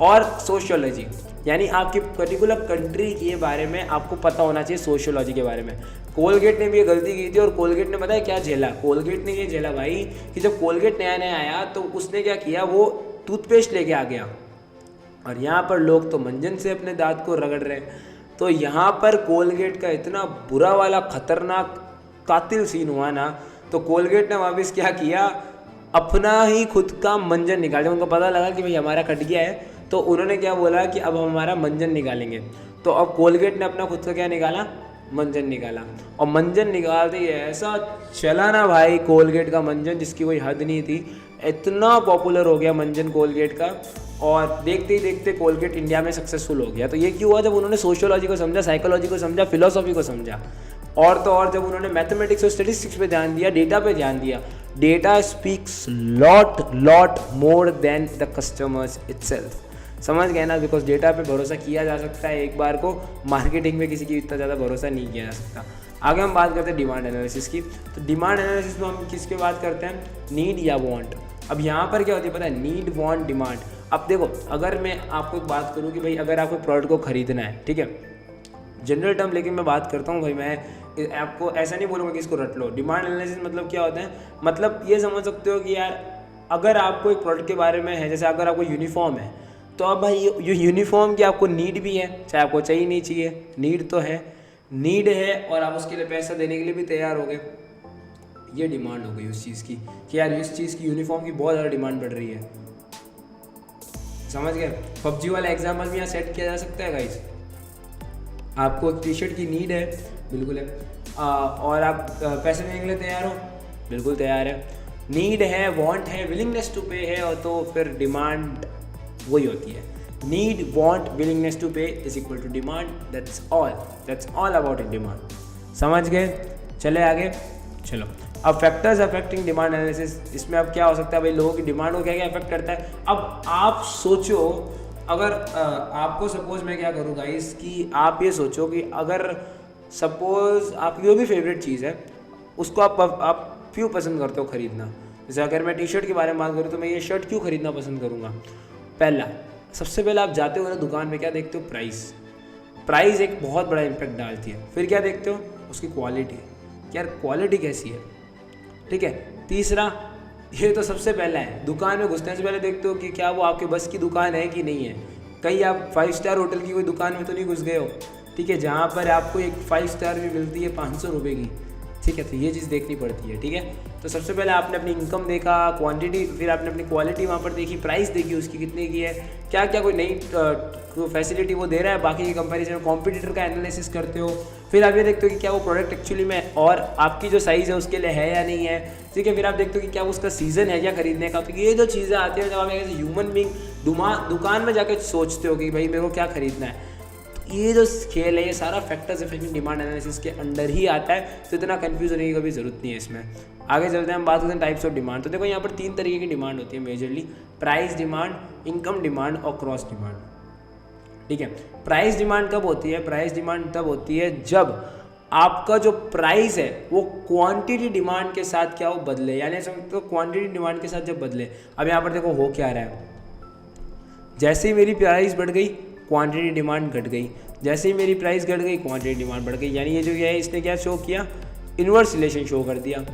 और सोशियोलॉजी, यानी आपकी पर्टिकुलर कंट्री के बारे में आपको पता होना चाहिए सोशियोलॉजी के बारे में। कोलगेट ने भी ये गलती की थी और कोलगेट ने पता है क्या झेला? कोलगेट ने ये झेला भाई कि जब कोलगेट नया नया आया तो उसने क्या किया, वो टूथपेस्ट लेके आ गया और यहाँ पर लोग तो मंजन से अपने दांत को रगड़ रहे हैं। तो यहाँ पर कोलगेट का इतना बुरा वाला खतरनाक कातिल सीन हुआ ना, तो कोलगेट ने वापस क्या किया, अपना ही खुद का मंजन निकाल। जब उनको पता लगा कि भाई हमारा कट गया है, तो उन्होंने क्या बोला कि अब हम हमारा मंजन निकालेंगे। तो अब कोलगेट ने अपना खुद का क्या निकाला, मंजन निकाला। और मंजन निकालते ही ऐसा चला ना भाई कोलगेट का मंजन, जिसकी कोई हद नहीं थी। इतना पॉपुलर हो गया मंजन कोलगेट का, और देखते ही देखते कोलगेट इंडिया में सक्सेसफुल हो गया। तो ये क्यों हुआ? जब उन्होंने सोशियोलॉजी को समझा, साइकोलॉजी को समझा, फिलोसॉफी को समझा, और तो और जब उन्होंने मैथमेटिक्स और स्टेटिस्टिक्स पे ध्यान दिया, डेटा पे ध्यान दिया। Data speaks lot more than the customers itself. समझ गए ना? बिकॉज डेटा पे भरोसा किया जा सकता है एक बार को, मार्केटिंग में किसी की इतना ज़्यादा भरोसा नहीं किया जा सकता। आगे हम बात करते हैं डिमांड एनालिसिस की। तो डिमांड एनालिसिस में हम किसकी बात करते हैं, नीड या वांट। अब यहाँ पर क्या होती है पता है, नीड वांट डिमांड। अब देखो अगर मैं आपको एक बात करूँ कि भाई अगर आपको प्रोडक्ट को खरीदना है, ठीक है, जनरल टर्म लेकिन मैं बात करता हूँ भाई, मैं आपको ऐसा नहीं बोलूँगा कि इसको रट लो। डिमांड एनालिसिस मतलब क्या होता है, मतलब ये समझ सकते हो कि यार अगर आपको एक प्रोडक्ट के बारे में है, जैसे अगर आपको यूनिफॉर्म है तो अब भाई ये यूनिफॉर्म की आपको नीड भी है, चाहे आपको चाहिए नहीं चाहिए, नीड तो है, नीड है और आप उसके लिए पैसा देने के लिए भी तैयार हो गए, ये डिमांड हो गई उस चीज़ की कि यार इस चीज़ की यूनिफॉर्म की बहुत ज़्यादा डिमांड बढ़ रही है। समझ गए, पबजी वाला एग्जाम्पल भी यहाँ सेट किया जा सकता है गाइस। आपको एक टी शर्ट की नीड है, बिल्कुल है, और आप पैसे देने के लिए तैयार हो, बिल्कुल तैयार है। नीड है, वांट है, विलिंगनेस टू पे है, और तो फिर डिमांड वही होती है, need want willingness to pay is equal to demand. That's all about it demand. समझ गए, चले आगे चलो। अब फैक्टर्स अफेक्टिंग डिमांड एनालिसिस, इसमें अब क्या हो सकता है भाई, लोगों की डिमांड को क्या क्या अफेक्ट करता है। अब आप सोचो, अगर आपको सपोज मैं क्या करूँ गाइस कि आप ये सोचो कि अगर सपोज आपकी जो भी फेवरेट चीज़ है उसको आप क्यों पसंद करते हो खरीदना। जैसे अगर मैं टी शर्ट के बारे में बात करूँ तो मैं ये शर्ट क्यों खरीदना पसंद करूँगा। पहला, सबसे पहले आप जाते हो ना दुकान में, क्या देखते हो, प्राइस एक बहुत बड़ा इम्पैक्ट डालती है। फिर क्या देखते हो, उसकी क्वालिटी, यार क्वालिटी कैसी है, ठीक है। तीसरा, ये तो सबसे पहला है, दुकान में घुसने से पहले देखते हो कि क्या वो आपके बस की दुकान है कि नहीं है। कहीं आप 5 स्टार होटल की कोई दुकान में तो नहीं घुस गए हो, ठीक है, जहाँ पर आपको एक 5 स्टार भी मिलती है 500 रुपये की, ठीक है। तो ये चीज़ देखनी पड़ती है, ठीक है। तो सबसे पहले आपने अपनी इनकम देखा, क्वांटिटी, फिर आपने अपनी क्वालिटी वहाँ पर देखी, प्राइस देखी उसकी कितने की है, क्या क्या कोई नई फैसिलिटी वो दे रहा है बाकी की कंपैरिजन में, कॉम्पिटिटर का एनालिसिस करते हो। फिर आप ये देखते हो कि क्या वो प्रोडक्ट एक्चुअली में और आपकी जो साइज़ है उसके लिए है या नहीं है, ठीक है। फिर आप देखते हो कि क्या उसका सीज़न है क्या खरीदने का। तो ये जो चीज़ें आती हैं जब आप एज ह्यूमन बीइंग दुकान में जाकर सोचते हो कि भाई मेरे को क्या खरीदना है, ये जो खेल है ये सारा फैक्टर्स अफेक्टिंग डिमांड एनालिसिस के अंडर ही आता है। तो इतना कंफ्यूज होने की कभी ज़रूरत नहीं है इसमें। आगे चलते हैं, हम बात करते हैं टाइप्स ऑफ डिमांड। तो देखो यहाँ पर 3 तरीके की डिमांड होती है majorly, price demand, income demand और क्रॉस डिमांड, ठीक है। प्राइस डिमांड कब होती है, प्राइस डिमांड तब होती है जब आपका जो प्राइस है वो क्वांटिटी डिमांड के साथ क्या हो बदले, यानी समझो क्वांटिटी डिमांड के साथ जब बदले। अब यहाँ पर देखो हो क्या रहा है, जैसे ही मेरी प्राइस बढ़ गई क्वांटिटी डिमांड घट गई, जैसे ही मेरी प्राइस घट गई क्वांटिटी डिमांड बढ़ गई। यानी ये जो है इसने क्या शो किया, इन्वर्स रिलेशन शो कर दिया,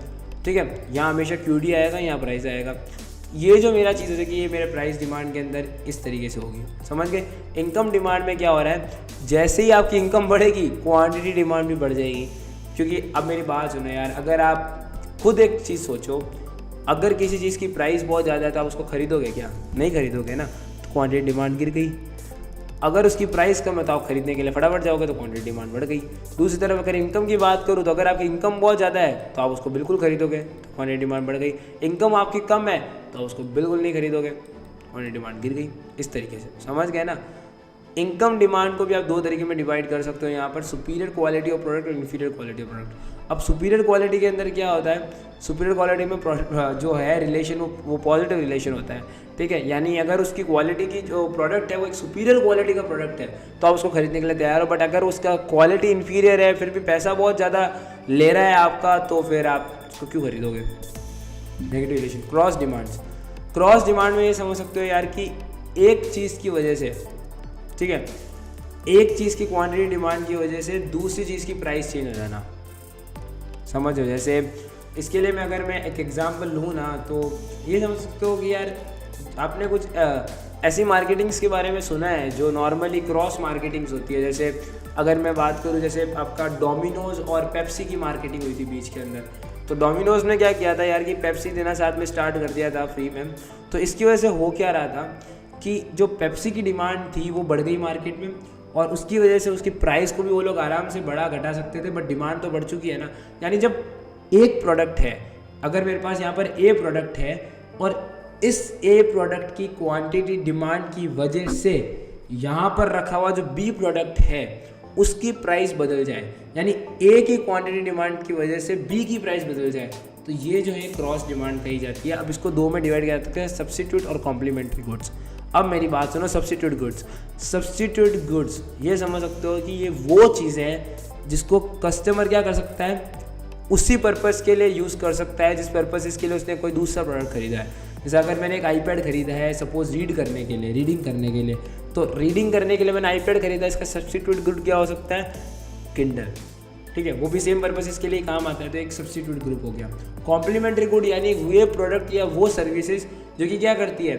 ठीक है। यहाँ हमेशा QD आएगा, यहाँ प्राइस आएगा। ये जो मेरा चीज़ है कि ये मेरे प्राइस डिमांड के अंदर इस तरीके से होगी, समझ गए। इनकम डिमांड में क्या हो रहा है, जैसे ही आपकी इनकम बढ़ेगी क्वांटिटी डिमांड भी बढ़ जाएगी। क्योंकि अब मेरी बात सुनो यार, अगर आप खुद एक चीज़ सोचो, अगर किसी चीज़ की प्राइस बहुत ज़्यादा है तो आप उसको खरीदोगे क्या, नहीं खरीदोगे ना, तो क्वांटिटी डिमांड गिर गई। अगर उसकी प्राइस कम है तो आप खरीदने के लिए फटाफट जाओगे तो क्वांटिटी डिमांड बढ़ गई। दूसरी तरफ अगर इनकम की बात करूँ तो अगर आपकी इनकम बहुत ज़्यादा है तो आप उसको बिल्कुल खरीदोगे, तो क्वांटिटी डिमांड बढ़ गई। इनकम आपकी कम है तो आप उसको बिल्कुल नहीं खरीदोगे, क्वांटिटी डिमांड गिर गई। इस तरीके से समझ गए ना। इनकम डिमांड को भी आप 2 तरीके में डिवाइड कर सकते हो यहाँ पर, सुपीरियर क्वालिटी ऑफ प्रोडक्ट और इन्फीरियर क्वालिटी ऑफ प्रोडक्ट। अब सुपीरियर क्वालिटी के अंदर क्या होता है, सुपीरियर क्वालिटी में जो है रिलेशन वो पॉजिटिव रिलेशन होता है, ठीक है। यानी अगर उसकी क्वालिटी की जो प्रोडक्ट है वो एक सुपीरियर क्वालिटी का प्रोडक्ट है तो आप उसको खरीदने के लिए तैयार हो। बट अगर उसका क्वालिटी इन्फीरियर है फिर भी पैसा बहुत ज़्यादा ले रहा है आपका, तो फिर आप उसको क्यों खरीदोगे। Negative relation. Cross demands, cross demand में ये समझ सकते हो यार कि एक चीज़ की वजह से, ठीक है, एक चीज़ की क्वांटिटी डिमांड की वजह से दूसरी चीज़ की प्राइस चेंज हो जाना, समझो। जैसे इसके लिए मैं एक एग्जांपल लूँ ना, तो ये समझ सकते हो कि यार आपने कुछ ऐसी मार्केटिंग्स के बारे में सुना है जो नॉर्मली क्रॉस मार्केटिंग्स होती है। जैसे अगर मैं बात करूँ, जैसे आपका डोमिनोज और पेप्सी की मार्केटिंग हुई थी बीच के अंदर। तो डोमिनोज ने क्या किया था यार कि पेप्सी देना साथ में स्टार्ट कर दिया था फ्री में। तो इसकी वजह से हो क्या रहा था कि जो पेप्सी की डिमांड थी वो बढ़ गई मार्केट में, और उसकी वजह से उसकी प्राइस को भी वो लोग आराम से बढ़ा घटा सकते थे, बट डिमांड तो बढ़ चुकी है ना। यानी जब एक प्रोडक्ट है, अगर मेरे पास यहाँ पर ए प्रोडक्ट है और इस ए प्रोडक्ट की क्वांटिटी डिमांड की वजह से यहाँ पर रखा हुआ जो बी प्रोडक्ट है उसकी प्राइस बदल जाए, यानी ए की क्वांटिटी डिमांड की वजह से बी की प्राइस बदल जाए, तो ये जो है क्रॉस डिमांड कही जाती है। अब इसको 2 में डिवाइड किया जाता है, सब्स्टिट्यूट और कॉम्प्लीमेंट्री गुड्स। अब मेरी बात सुनो, सब्स्टिट्यूट गुड्स। सब्स्टिट्यूट गुड्स ये समझ सकते हो कि ये वो चीज़ है जिसको कस्टमर क्या कर सकता है, उसी पर्पज़ के लिए यूज़ कर सकता है जिस पर्पज़ के लिए उसने कोई दूसरा प्रोडक्ट खरीदा है। जैसे अगर मैंने एक आईपैड खरीदा है सपोज रीडिंग करने के लिए, तो रीडिंग करने के लिए मैंने आईपैड खरीदा, इसका सब्स्टिट्यूट गुड क्या हो सकता है, किंडल। ठीक है, वो भी सेम पर्पज़ इसके लिए काम आता है, तो एक सब्स्टिट्यूट ग्रुप हो गया। कॉम्प्लीमेंट्री गुड यानी वे प्रोडक्ट या वो सर्विसेज जो कि क्या करती है,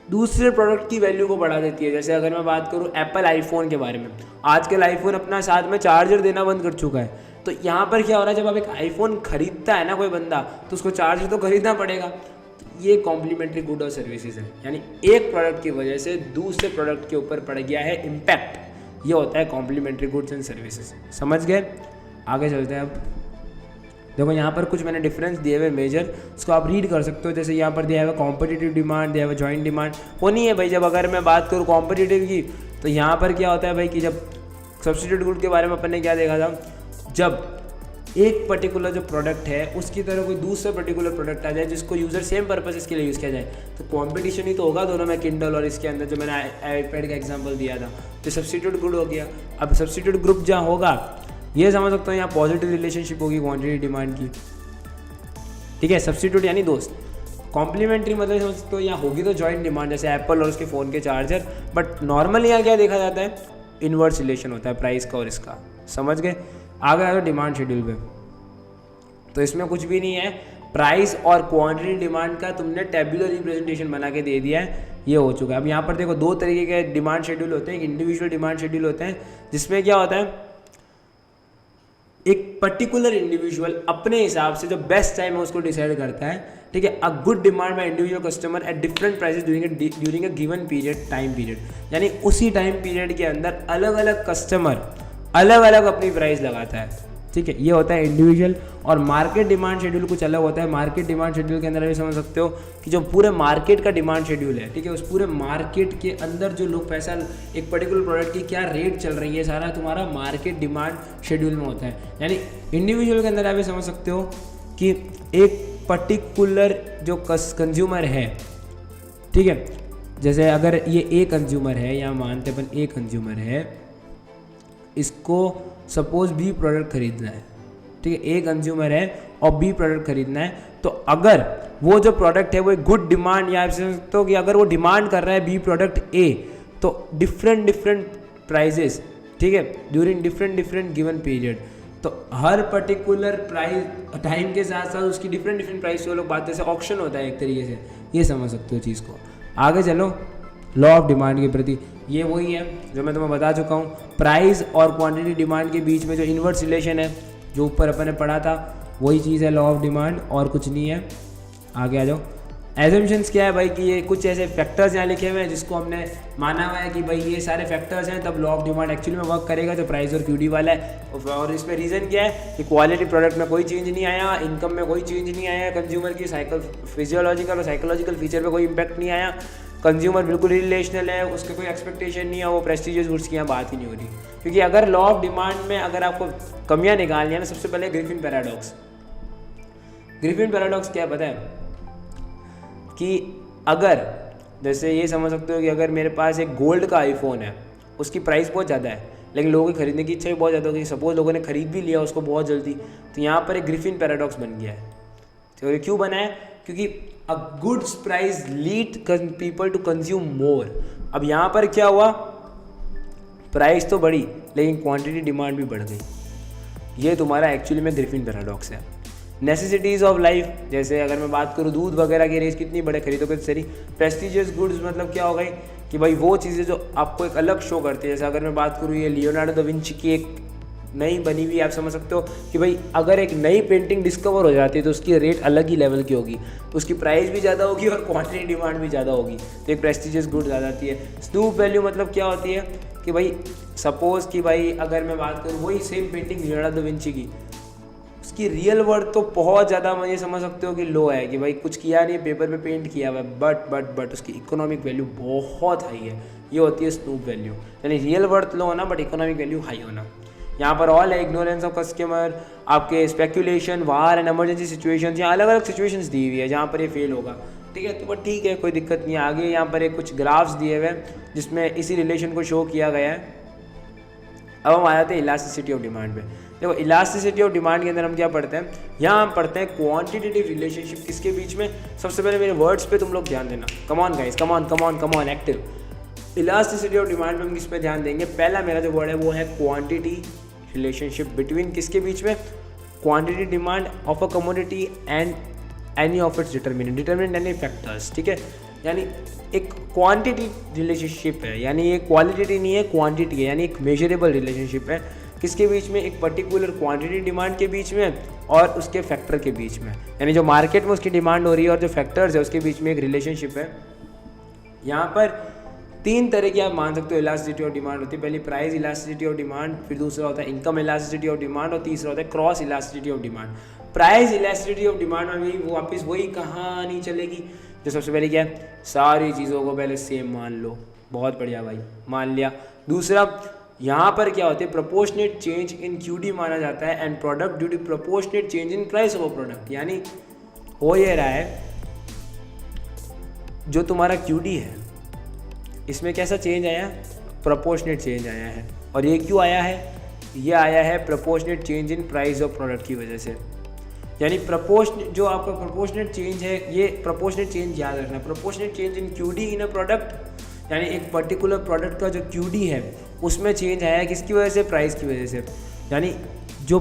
दूसरे प्रोडक्ट की वैल्यू को बढ़ा देती है। जैसे अगर मैं बात करूँ एप्पल आईफोन के बारे में, आजकल आईफोन अपना साथ में चार्जर देना बंद कर चुका है। तो यहाँ पर क्या हो रहा है, जब आप एक आईफोन खरीदता है ना कोई बंदा, तो उसको चार्जर तो खरीदना पड़ेगा। तो ये कॉम्प्लीमेंट्री गुड और सर्विसेज है, यानी एक प्रोडक्ट की वजह से दूसरे प्रोडक्ट के ऊपर पड़ गया है इम्पैक्ट, ये होता है कॉम्प्लीमेंट्री गुड्स एंड सर्विसेज। समझ गए, आगे चलते हैं। अब देखो यहाँ पर कुछ मैंने डिफरेंस दिए हुए मेजर, उसको आप रीड कर सकते हो। जैसे यहाँ पर दिया हुआ कॉम्पिटिटिव डिमांड, दिया हुआ जॉइंट डिमांड। वो नहीं है भाई, जब अगर मैं बात करूँ कॉम्पिटिटिव की, तो यहाँ पर क्या होता है भाई कि जब सब्स्टिट्यूट गुड के बारे में अपन ने क्या देखा था, जब एक पर्टिकुलर जो प्रोडक्ट है उसकी तरह कोई दूसरा पर्टिकुलर प्रोडक्ट आ जाए जिसको यूज़र सेम पर्पस इसके लिए यूज़ किया जाए, तो कॉम्पिटिशन ही तो होगा दोनों में, किंडल और इसके अंदर जो मैंने आईपैड का एग्जांपल दिया था, तो सब्स्टिट्यूट गुड हो गया। अब सब्स्टिट्यूट ग्रुप जहाँ होगा, ये समझ सकते हो यहाँ पॉजिटिव रिलेशनशिप होगी क्वांटिटी डिमांड की। ठीक है, सब्स्टिट्यूट यानी दोस्त, कॉम्प्लीमेंट्री मतलब समझ सकते हो यहाँ होगी तो जॉइंट डिमांड, जैसे एप्पल और उसके फ़ोन के चार्जर। बट नॉर्मली यहाँ क्या देखा जाता है, इन्वर्स रिलेशन होता है प्राइस का और इसका। समझ गए, आगे आ जाओ डिमांड शेड्यूल पे। तो इसमें कुछ भी नहीं है, प्राइस और क्वांटिटी डिमांड का तुमने टेबुलर रिप्रेजेंटेशन बना के दे दिया है, ये हो चुका है। अब यहाँ पर देखो दो तरीके के डिमांड शेड्यूल होते हैं, एक इंडिविजुअल डिमांड शेड्यूल होते हैं जिसमें क्या होता है, एक पर्टिकुलर इंडिविजुअल अपने हिसाब से जो बेस्ट टाइम है उसको डिसाइड करता है। ठीक है, a good demand by individual customer at different prices during a given period, time period, यानी उसी टाइम पीरियड के अंदर अलग अलग कस्टमर अलग अलग अपनी प्राइस लगाता है। ठीक है, ये होता है इंडिविजुअल। और मार्केट डिमांड शेड्यूल कुछ अलग होता है। मार्केट डिमांड शेड्यूल के अंदर भी समझ सकते हो कि जो पूरे मार्केट का डिमांड शेड्यूल है, ठीक है, उस पूरे मार्केट के अंदर जो लोग पैसा, एक पर्टिकुलर प्रोडक्ट की क्या रेट चल रही है, सारा तुम्हारा मार्केट डिमांड शेड्यूल में होता है। यानी इंडिविजुअल के अंदर आप ये समझ सकते हो कि एक पर्टिकुलर जो कंज्यूमर है, ठीक है, जैसे अगर ये ए कंज्यूमर है, या मानते अपन ए कंज्यूमर है, इसको सपोज बी प्रोडक्ट खरीदना है। ठीक है, ए कंज्यूमर है और बी प्रोडक्ट खरीदना है, तो अगर वो जो प्रोडक्ट है वो एक गुड डिमांड, या आप समझ सकते हो कि अगर वो डिमांड कर रहा है बी प्रोडक्ट ए, तो डिफरेंट प्राइजेस, ठीक है, ड्यूरिंग डिफरेंट गिवन पीरियड, तो हर पर्टिकुलर प्राइस टाइम के साथ साथ उसकी डिफरेंट प्राइस वो लोग बात, जैसे ऑक्शन होता है एक तरीके से, ये समझ सकते हो चीज़ को। आगे चलो, लॉ ऑफ डिमांड के प्रति, ये वही है जो मैं तुम्हें बता चुका हूँ, प्राइस और क्वांटिटी डिमांड के बीच में जो इन्वर्स रिलेशन है जो ऊपर अपन ने पढ़ा था, वही चीज़ है लॉ ऑफ डिमांड, और कुछ नहीं है। आगे आ जाओ। एजम्पशंस क्या है भाई कि ये कुछ ऐसे फैक्टर्स यहाँ लिखे हुए हैं जिसको हमने माना हुआ है कि भाई ये सारे फैक्टर्स हैं, तब लॉ ऑफ डिमांड एक्चुअली में वर्क करेगा, जो प्राइस और क्यूडी वाला है। और इसमें रीज़न क्या है कि क्वालिटी प्रोडक्ट में कोई चेंज नहीं आया, इनकम में कोई चेंज नहीं आया, कंज्यूमर की फिजियोलॉजिकल और साइकोलॉजिकल फीचर पर कोई इंपैक्ट नहीं आया, कंज्यूमर बिल्कुल रिलेशनल है, उसके कोई एक्सपेक्टेशन नहीं है, वो प्रेस्टिजियस गुड्स की यहाँ बात ही नहीं हो रही। क्योंकि अगर लॉ ऑफ डिमांड में अगर आपको कमियाँ निकालनी है ना, सबसे पहले ग्रिफिन पैराडॉक्स। ग्रिफिन पैराडॉक्स क्या पता है कि अगर जैसे ये समझ सकते हो कि अगर मेरे पास एक गोल्ड का आईफोन है, उसकी प्राइस बहुत ज़्यादा है, लेकिन लोगों की खरीदने की इच्छा भी बहुत ज़्यादा होगी, सपोज लोगों ने खरीद भी लिया उसको बहुत जल्दी, तो यहाँ पर एक ग्रिफिन पैराडॉक्स बन गया है। तो ये क्यों बना है? क्योंकि a goods price lead people to consume more. अब यहाँ पर क्या हुआ, प्राइस तो बढ़ी लेकिन क्वांटिटी डिमांड भी बढ़ गई। ये तुम्हारा एक्चुअली में ग्रिफिन पैराडॉक्स है। नेसेसिटीज़ ऑफ लाइफ, जैसे अगर मैं बात करूँ दूध वगैरह की रेस कितनी बड़े खरीदोगे सही। प्रेस्टिजियस गुड्स मतलब क्या हो गई कि भाई वो चीज़ें जो आपको एक अलग शो करती है। जैसे अगर मैं बात करूँ ये लियोनार्डो दा विंची की एक नई बनी हुई, आप समझ सकते हो कि भाई अगर एक नई पेंटिंग डिस्कवर हो जाती है तो उसकी रेट अलग ही लेवल की होगी, उसकी प्राइस भी ज़्यादा होगी और क्वांटिटी डिमांड भी ज़्यादा होगी, तो एक प्रेस्टिजियस गुड आ जाती है। स्नूप वैल्यू मतलब क्या होती है कि भाई सपोज़ कि भाई अगर मैं बात करूँ वही same painting Leonardo da Vinci की, उसकी रियल वर्थ तो बहुत ज़्यादा मुझे समझ सकते हो कि लो है, कि भाई कुछ किया नहीं, पेपर पे पेंट किया हुआ है, बट उसकी इकोनॉमिक वैल्यू बहुत हाई है। ये होती है स्नूप वैल्यू, यानी रियल वर्थ लो होना बट इकोनॉमिक वैल्यू हाई होना। यहाँ पर ऑल है इग्नोरेंस ऑफ कस्टमर, आपके speculation, war and emergency situations, यहाँ अलग अलग सिचुएशंस दी हुई है जहाँ पर ये फेल होगा। ठीक है, तो बट ठीक है, कोई दिक्कत नहीं है। आगे यहाँ पर एक कुछ ग्राफ्स दिए हुए हैं जिसमें इसी रिलेशन को शो किया गया है। अब हम आ जाते हैं इलास्टिसिटी ऑफ डिमांड पे। देखो इलास्टिसिटी ऑफ डिमांड के अंदर हम क्या पढ़ते हैं, यहाँ हम पढ़ते हैं क्वांटिटेटिव रिलेशनशिप किसके बीच में। सबसे पहले मेरे वर्ड्स पे तुम लोग ध्यान देना, come on guys, come on active. Elasticity of demand में हम किस पे ध्यान देंगे, पहला मेरा जो वर्ड है वो है क्वांटिटी रिलेशनशिप बिटवीन किसके बीच में, quantity demand of a commodity and any of its determinant any factors, ठीक है। यानी एक क्वांटिटी रिलेशनशिप है, यानी ये क्वालिटी नहीं है, क्वांटिटी है, यानी एक मेजरेबल रिलेशनशिप है किसके बीच में, एक पर्टिकुलर क्वांटिटी डिमांड के बीच में और उसके फैक्टर के बीच में, यानी जो मार्केट में उसकी डिमांड हो रही है और जो फैक्टर्स है उसके बीच में एक रिलेशनशिप है। यहाँ पर 3 तरह की आप मान सकते हो इलास्टिसिटी ऑफ डिमांड होती है। पहली प्राइस इलास्टिसिटी ऑफ डिमांड, फिर दूसरा होता है इनकम इलास्टिसिटी ऑफ डिमांड और तीसरा होता है cross elasticity of demand. Price elasticity of demand में भी वापस वही कहानी चलेगी। जो सबसे पहले क्या है, सारी चीज़ों को पहले सेम मान लो, बहुत बढ़िया भाई, मान लिया। दूसरा यहाँ पर क्या होता है, प्रोपोर्शनेट चेंज इन क्यूडी माना जाता है and product due to proportionate change in price of a product. यानी हो ये रहा है, जो तुम्हारा क्यूडी है इसमें कैसा चेंज आया, प्रोपोर्शनेट चेंज आया है। और ये क्यों आया है, ये आया है proportionate change in price of product की वजह से। यानी प्रोपोर्शनेट जो आपका प्रोपोर्शनेट चेंज है, ये प्रोपोर्शनेट चेंज याद रखना, प्रोपोर्शनेट चेंज इन क्यूडी इन अ प्रोडक्ट, यानी एक पर्टिकुलर प्रोडक्ट का जो क्यूडी है उसमें चेंज आया है किसकी वजह से, प्राइस की वजह से। यानी जो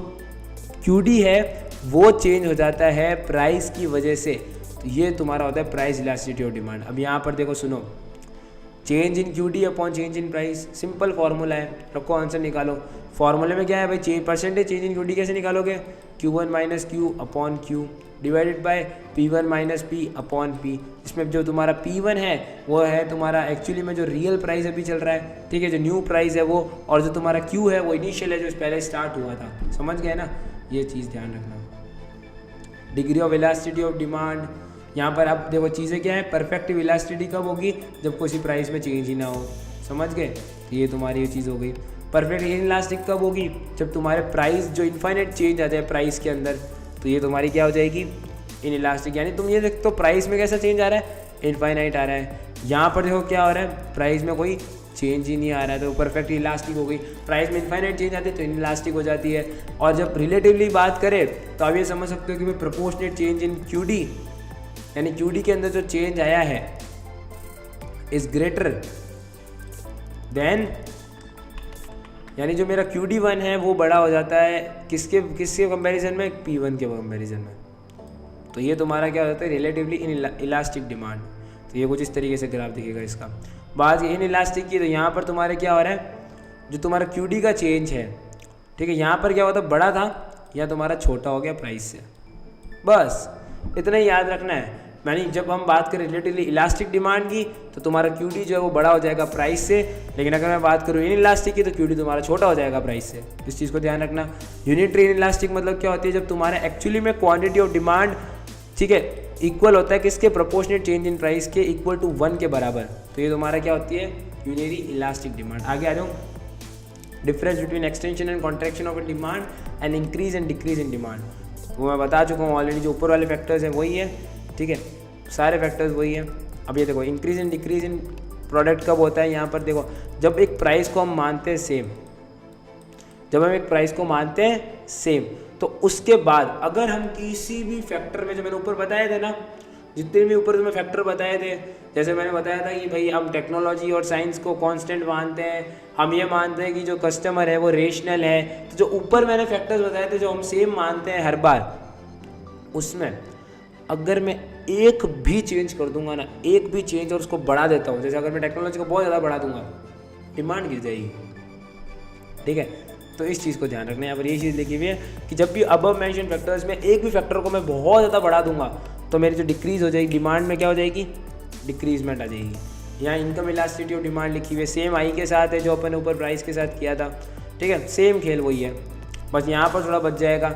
क्यूडी है वो चेंज हो जाता है प्राइस की वजह से। तो ये तुम्हारा होता है प्राइस इलास्टिसिटी ऑफ डिमांड। अब यहाँ पर देखो सुनो, change in QD upon change in price, simple formula है, रखो आंसर निकालो। फार्मूले में क्या है भाई, परसेंटेज चेंज इन क्यूडी कैसे निकालोगे, Q1 minus Q upon Q divided by P1 minus P upon P. इसमें जो तुम्हारा P1 है वो है तुम्हारा एक्चुअली में जो रियल प्राइस अभी चल रहा है, ठीक है, जो न्यू प्राइस है वो, और जो तुम्हारा Q है वो इनिशियल है जो पहले स्टार्ट हुआ था। समझ गए ना, ये चीज़ ध्यान रखना। Degree of elasticity of demand, यहाँ पर अब देखो चीज़ें क्या है, परफेक्टिव इलास्टिसिटी कब होगी, जब किसी प्राइस में चेंज ही ना हो। समझ गए, तो ये तुम्हारी ये चीज़ हो गई। परफेक्ट इनइलास्टिक कब होगी, जब तुम्हारे प्राइस जो इन्फाइनाइट चेंज आ जाए प्राइस के अंदर, तो ये तुम्हारी क्या हो जाएगी, इनइलास्टिक। यानी तुम ये देखो प्राइस में कैसा चेंज आ रहा है, इन्फाइनाइट आ रहा है। यहाँ पर देखो क्या हो रहा है, प्राइस में कोई चेंज ही नहीं आ रहा है, तो परफेक्ट इलास्टिक हो गई। प्राइस में इन्फाइनाइट चेंज आती है तो इनइलास्टिक हो जाती है। और जब रिलेटिवली बात करें तो आप ये समझ सकते हो कि भाई प्रोपोर्शनेट चेंज इन क्यूडी, यानी क्यूडी के अंदर जो चेंज आया है इज ग्रेटर देन, यानी जो मेरा QD1 है वो बड़ा हो जाता है किसके कंपैरिजन में, P1 के कंपैरिजन में। तो ये तुम्हारा क्या हो जाता है, रिलेटिवली इन इलास्टिक डिमांड। तो ये कुछ इस तरीके से ग्राफ दिखेगा इसका। बात इन इलास्टिक की, तो यहाँ पर तुम्हारे क्या हो रहा है, जो तुम्हारा QD का चेंज है, ठीक है, यहाँ पर क्या होता है, बड़ा था, या तुम्हारा छोटा हो गया प्राइस से, बस इतना ही याद रखना है। यानी जब हम बात करें रिलेटिवली इलास्टिक डिमांड की तो तुम्हारा QD जो है वो बड़ा हो जाएगा प्राइस से, लेकिन अगर मैं बात करूँ इन इलास्टिक की तो QD तुम्हारा छोटा हो जाएगा प्राइस से। इस चीज़ को ध्यान रखना। यूनिटरी इन इलास्टिक मतलब क्या होती है, जब तुम्हारा एक्चुअली में क्वांटिटी ऑफ डिमांड, ठीक है, इक्वल होता है किसके, प्रोपोर्शनेट चेंज इन प्राइस के इक्वल टू 1 के बराबर, तो ये तुम्हारा क्या होती है, यूनिटरी इलास्टिक डिमांड। आगे आ जाओ, difference between extension and contraction of demand and increase and decrease in demand, वो मैं बता चुका हूँ ऑलरेडी। जो ऊपर वाले फैक्टर्स हैं वही है, ठीक है, सारे फैक्टर्स वही हैं। अब ये देखो increase and decrease in product कब होता है, यहाँ पर देखो जब एक प्राइस को हम मानते हैं सेम, जब हम एक प्राइस को मानते हैं सेम, तो उसके बाद अगर हम किसी भी फैक्टर में, जो मैंने ऊपर बताए थे ना, जितने भी ऊपर मैं फैक्टर बताए थे, जैसे मैंने बताया था कि भाई हम टेक्नोलॉजी और साइंस को कांस्टेंट मानते हैं, हम ये मानते हैं कि जो कस्टमर है वो रेशनल है, तो जो ऊपर मैंने फैक्टर्स बताए थे जो हम सेम मानते हैं हर बार, उसमें अगर मैं एक भी चेंज कर दूंगा ना, एक भी चेंज और उसको बढ़ा देता हूँ, जैसे अगर मैं टेक्नोलॉजी को बहुत ज़्यादा बढ़ा दूंगा, डिमांड गिर जाएगी, ठीक है। तो इस चीज़ को ध्यान रखना है। यहाँ पर ये चीज़ लिखी हुई है कि जब भी अबव मेंशन फैक्टर्स में एक भी फैक्टर को मैं बहुत ज़्यादा बढ़ा दूंगा तो मेरी जो डिक्रीज हो जाएगी डिमांड में, क्या हो जाएगी, डिक्रीजमेंट आ जाएगी। यहाँ इनकम इलास्टिसिटी ऑफ डिमांड लिखी हुई है, सेम आई के साथ है जो अपन ऊपर प्राइस के साथ किया था, ठीक है, सेम खेल वही है, बस यहाँ पर थोड़ा बच जाएगा।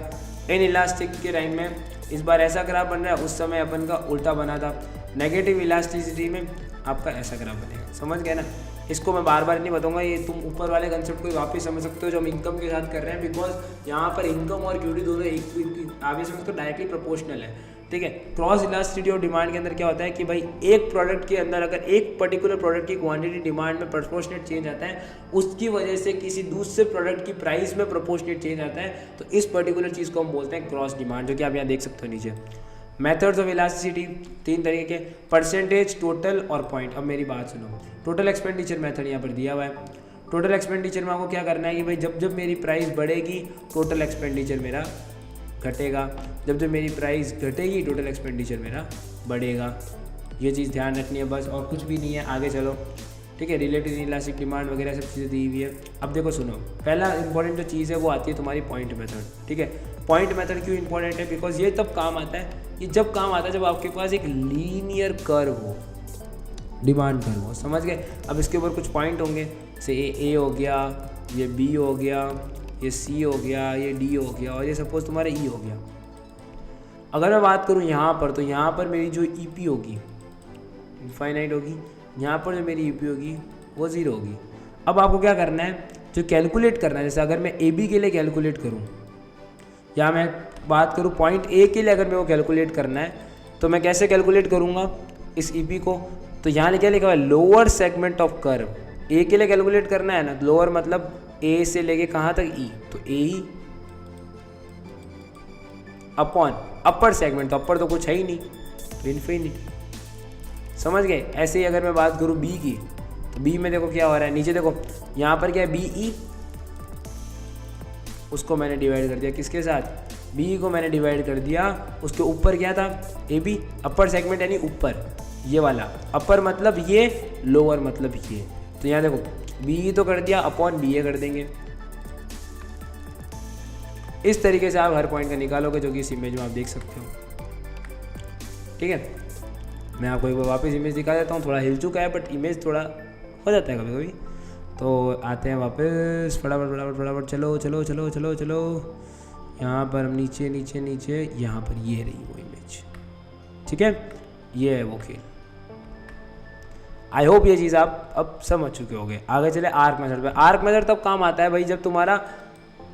इन इलास्टिक के टाइम में इस बार ऐसा ग्राफ बन रहा है, उस समय अपन का उल्टा बना था। नेगेटिव इलास्टिसिटी में आपका ऐसा ग्राफ बनेगा, समझ गए ना। इसको मैं बार बार नहीं बताऊंगा, ये तुम ऊपर वाले कंसेप्ट को वापस समझ सकते हो जो हम इनकम के साथ कर रहे हैं, बिकॉज यहाँ पर इनकम और क्यूडी दोनों एक आप ये समझ सकते हो डायरेक्टली प्रोपोर्शनल है। ठीक है। क्रॉस इलास्टिसिटी ऑफ डिमांड के अंदर क्या होता है कि भाई एक प्रोडक्ट के अंदर अगर एक पर्टिकुलर प्रोडक्ट की क्वांटिटी डिमांड में प्रोपोर्शनेट चेंज आता है, उसकी वजह से किसी दूसरे प्रोडक्ट की प्राइस में प्रोपोर्शनेट चेंज आता है, तो इस पर्टिकुलर चीज़ को हम बोलते हैं क्रॉस डिमांड, जो कि आप यहाँ देख सकते हो नीचे। मेथड्स ऑफ इलास्टिसिटी 3 तरीके के, परसेंटेज, टोटल और पॉइंट। अब मेरी बात सुनो, टोटल एक्सपेंडिचर मेथड यहाँ पर दिया हुआ है। टोटल एक्सपेंडिचर में आपको क्या करना है कि भाई जब जब मेरी प्राइस बढ़ेगी टोटल एक्सपेंडिचर मेरा घटेगा, जब जब मेरी प्राइस घटेगी टोटल एक्सपेंडिचर मेरा बढ़ेगा। ये चीज़ ध्यान रखनी है बस, और कुछ भी नहीं है। आगे चलो, ठीक है। रिलेटिव इलास्टिक डिमांड वगैरह सब चीज़ें दी हुई है। अब देखो सुनो, पहला इंपॉर्टेंट जो चीज़ है वो आती है तुम्हारी पॉइंट मेथड, ठीक है। पॉइंट मेथड क्यों इंपॉर्टेंट है? बिकॉज ये तब काम आता है, ये जब काम आता है जब आपके पास एक लीनियर कर्व हो, डिमांड कर्व हो, समझ गए। अब इसके ऊपर कुछ पॉइंट होंगे, से ए हो गया, ये बी हो गया, ये सी हो गया, ये डी हो गया, और ये सपोज तुम्हारा ई हो गया। अगर मैं बात करूँ यहाँ पर, तो यहाँ पर मेरी जो ई पी होगी इनफाइनाइट होगी, यहाँ पर जो मेरी ई पी होगी वो 0 होगी। अब आपको क्या करना है, जो कैलकुलेट करना है, जैसे अगर मैं ए बी के लिए कैलकुलेट करूँ, या मैं बात करूँ पॉइंट ए के लिए अगर मेरे को कैलकुलेट करना है, तो मैं कैसे कैलकुलेट करूँगा इस ई पी को? तो यहाँ क्या लिखा हुआ है, लोअर सेगमेंट ऑफ कर्व। ए के लिए कैलकुलेट करना है ना, लोअर मतलब ए से लेके कहाँ तक, ई, तो ए ही अपॉन अपर सेगमेंट, तो अपर तो कुछ है ही नहीं, तो इन्फिनिटी, समझ गए। ऐसे ही अगर मैं बात करूँ बी की, तो बी में देखो क्या हो रहा है, नीचे देखो यहाँ पर क्या है, बी ई, उसको मैंने डिवाइड कर दिया किसके साथ, बी को मैंने डिवाइड कर दिया, उसके ऊपर क्या था, ए बी, अपर सेगमेंट यानी ऊपर, ये वाला अपर मतलब ये, लोअर मतलब ये। तो यहाँ देखो बी तो कर दिया, अपॉन बी ए कर देंगे। इस तरीके से आप हर पॉइंट का निकालोगे, जो कि इस इमेज में आप देख सकते हो, ठीक है। मैं आपको एक बार वापस इमेज दिखा देता हूँ, थोड़ा हिल चुका है बट इमेज थोड़ा हो जाता है कभी कभी। तो आते हैं वापस, फटाफट फटाफट फटाफट, चलो चलो चलो चलो चलो। यहाँ पर हम नीचे नीचे नीचे, यहाँ पर ये रही वो इमेज, ठीक है, ये है वो खेल। आई होप ये चीज़ आप अब समझ चुके होंगे। आगे चले आर्क मेथड पे। आर्क मेथड तब काम आता है भाई जब तुम्हारा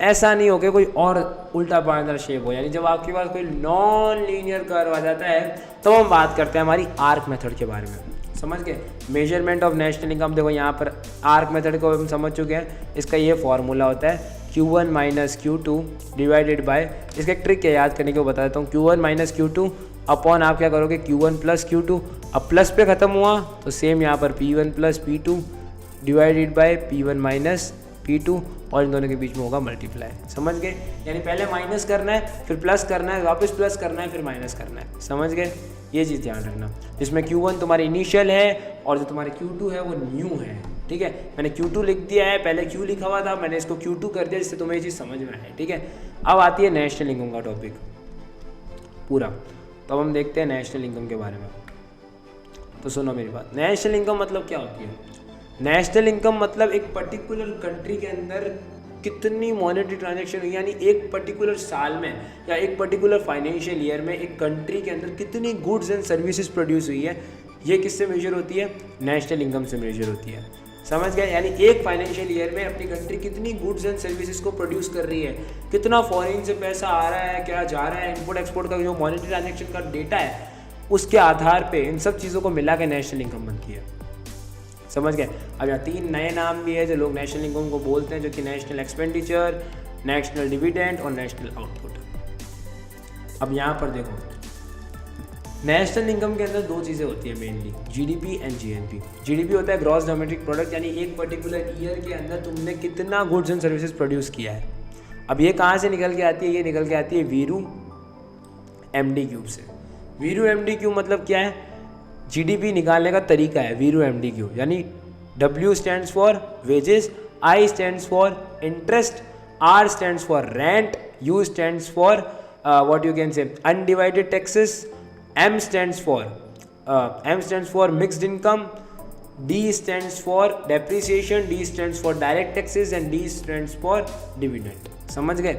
ऐसा नहीं हो कि कोई और उल्टा पायदार शेप हो, यानी जब आपके पास कोई नॉन लीनियर कर्व आ जाता है, तो हम बात करते हैं हमारी आर्क मेथड के बारे में, समझ गए। मेजरमेंट ऑफ नेशनल इनकम, देखो यहाँ पर आर्क मेथड को हम समझ चुके हैं। इसका ये फॉर्मूला होता है Q1 minus Q2 divided by, इसका एक ट्रिक है याद करने को बता देता हूँ, Q1 माइनस Q2 अपॉन आप क्या करोगे, Q1 प्लस Q2। अब प्लस पे ख़त्म हुआ तो सेम यहाँ पर P1 plus P2 divided by P1 minus P2, और इन दोनों के बीच में होगा मल्टीप्लाई, समझ गए। यानी पहले माइनस करना है, फिर प्लस करना है, वापस प्लस करना है, फिर माइनस करना है, समझ गए। ये चीज़ ध्यान रखना, जिसमें Q1 तुम्हारी इनिशियल है और जो तुम्हारे Q2 है वो न्यू है, ठीक है। मैंने Q2 लिख दिया है, पहले Q लिखा हुआ था, मैंने इसको Q2 कर दिया, जिससे तुम्हें ये चीज़ समझ में आए, ठीक है। अब आती है नेशनल इनकम का टॉपिक पूरा। तो अब हम देखते हैं नेशनल इनकम के बारे में। तो सुनो मेरी बात, नेशनल इनकम मतलब क्या होती है? नेशनल इनकम मतलब एक पर्टिकुलर कंट्री के अंदर कितनी मॉनेटरी ट्रांजैक्शन हुई, यानी एक पर्टिकुलर साल में या एक पर्टिकुलर फाइनेंशियल ईयर में एक कंट्री के अंदर कितनी गुड्स एंड सर्विसेज प्रोड्यूस हुई है, ये किससे मेजर होती है? नेशनल इनकम से मेजर होती है, समझ गए। यानी एक फाइनेंशियल ईयर में अपनी कंट्री कितनी गुड्स एंड सर्विसेज को प्रोड्यूस कर रही है, कितना फॉरेन से पैसा आ रहा है, क्या जा रहा है, इंपोर्ट एक्सपोर्ट का जो मॉनेटरी ट्रांजैक्शन का डेटा है, उसके आधार पे इन सब चीज़ों को मिला के नेशनल इनकम बनती है, समझ गए। अब यहाँ 3 नए नाम भी है जो लोग नेशनल इनकम को बोलते हैं, जो कि नेशनल एक्सपेंडिचर, नेशनल डिविडेंड और नेशनल आउटपुट। अब यहाँ पर देखो, नेशनल इनकम के अंदर 2 चीज़ें होती है mainly, GDP and GNP. GDP होता है ग्रॉस डोमेस्टिक प्रोडक्ट, यानी एक पर्टिकुलर ईयर के अंदर तुमने कितना गुड्स एंड सर्विसेज प्रोड्यूस किया है। अब ये कहाँ से निकल के आती है? ये निकल के आती है वीरू एमडी क्यूब से। वीरू एमडी क्यूब मतलब क्या है? जीडीपी निकालने का तरीका है वीरू एमडी क्यूब, यानी W stands for wages, I stands for interest, R stands for rent, U stands for what you can say undivided taxes, M stands for mixed income, D stands for depreciation, D stands for direct taxes and D stands for dividend। समझ गए?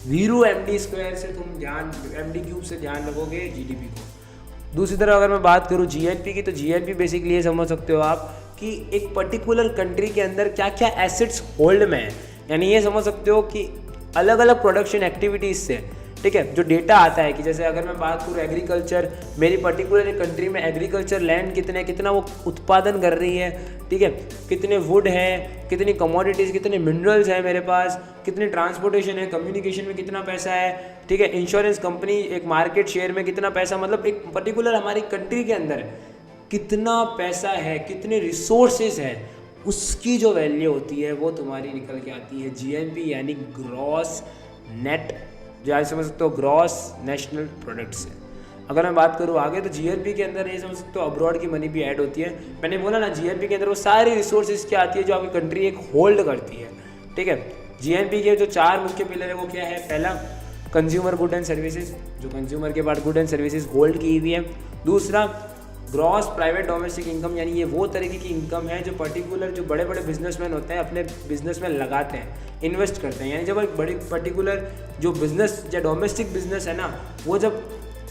Veeru MD square से तुम ध्यान, MD cube से ध्यान रखोगे GDP को। दूसरी तरफ अगर मैं बात करूँ जीएनपी की, तो जीएनपी बेसिकली ये समझ सकते हो आप कि एक पर्टिकुलर कंट्री के अंदर क्या क्या एसेट्स होल्ड में है, यानी ये समझ सकते हो कि अलग अलग प्रोडक्शन एक्टिविटीज से ठीक है। जो डेटा आता है कि जैसे अगर मैं बात करूँ एग्रीकल्चर, मेरी पर्टिकुलर कंट्री में एग्रीकल्चर लैंड कितना वो उत्पादन कर रही है, ठीक है, कितने वुड है, कितनी कमोडिटीज़, कितने मिनरल्स हैं मेरे पास, कितनी ट्रांसपोर्टेशन है, कम्युनिकेशन में कितना पैसा है, ठीक है, इंश्योरेंस कंपनी एक मार्केट शेयर में कितना पैसा, मतलब एक पर्टिकुलर हमारी कंट्री के अंदर कितना पैसा है, कितने रिसोर्सेज है, उसकी जो वैल्यू होती है वो तुम्हारी निकल के आती है जीएनपी, यानी ग्रॉस नेट, जो आज समझ सकते हो ग्रॉस नेशनल प्रोडक्ट से। अगर मैं बात करूँ आगे तो जीएनपी के अंदर ये समझ सकते हो अब्रॉड की मनी भी ऐड होती है। मैंने बोला ना जीएनपी के अंदर वो सारी रिसोर्सेज क्या आती है जो आपकी कंट्री एक होल्ड करती है, ठीक है। जीएनपी के जो 4 मुख्य पिलर है वो क्या है? पहला कंज्यूमर गुड एंड सर्विसेज, जो कंज्यूमर के बाद गुड एंड सर्विसेज होल्ड की हुई है। दूसरा ग्रॉस प्राइवेट डोमेस्टिक इनकम, यानी ये वो तरीके की इनकम है जो पर्टिकुलर जो बड़े बड़े बिजनेसमैन होते हैं अपने बिजनेस में लगाते हैं, इन्वेस्ट करते हैं। यानी जब एक बड़ी पर्टिकुलर जो बिजनेस या डोमेस्टिक बिजनेस है ना, वो जब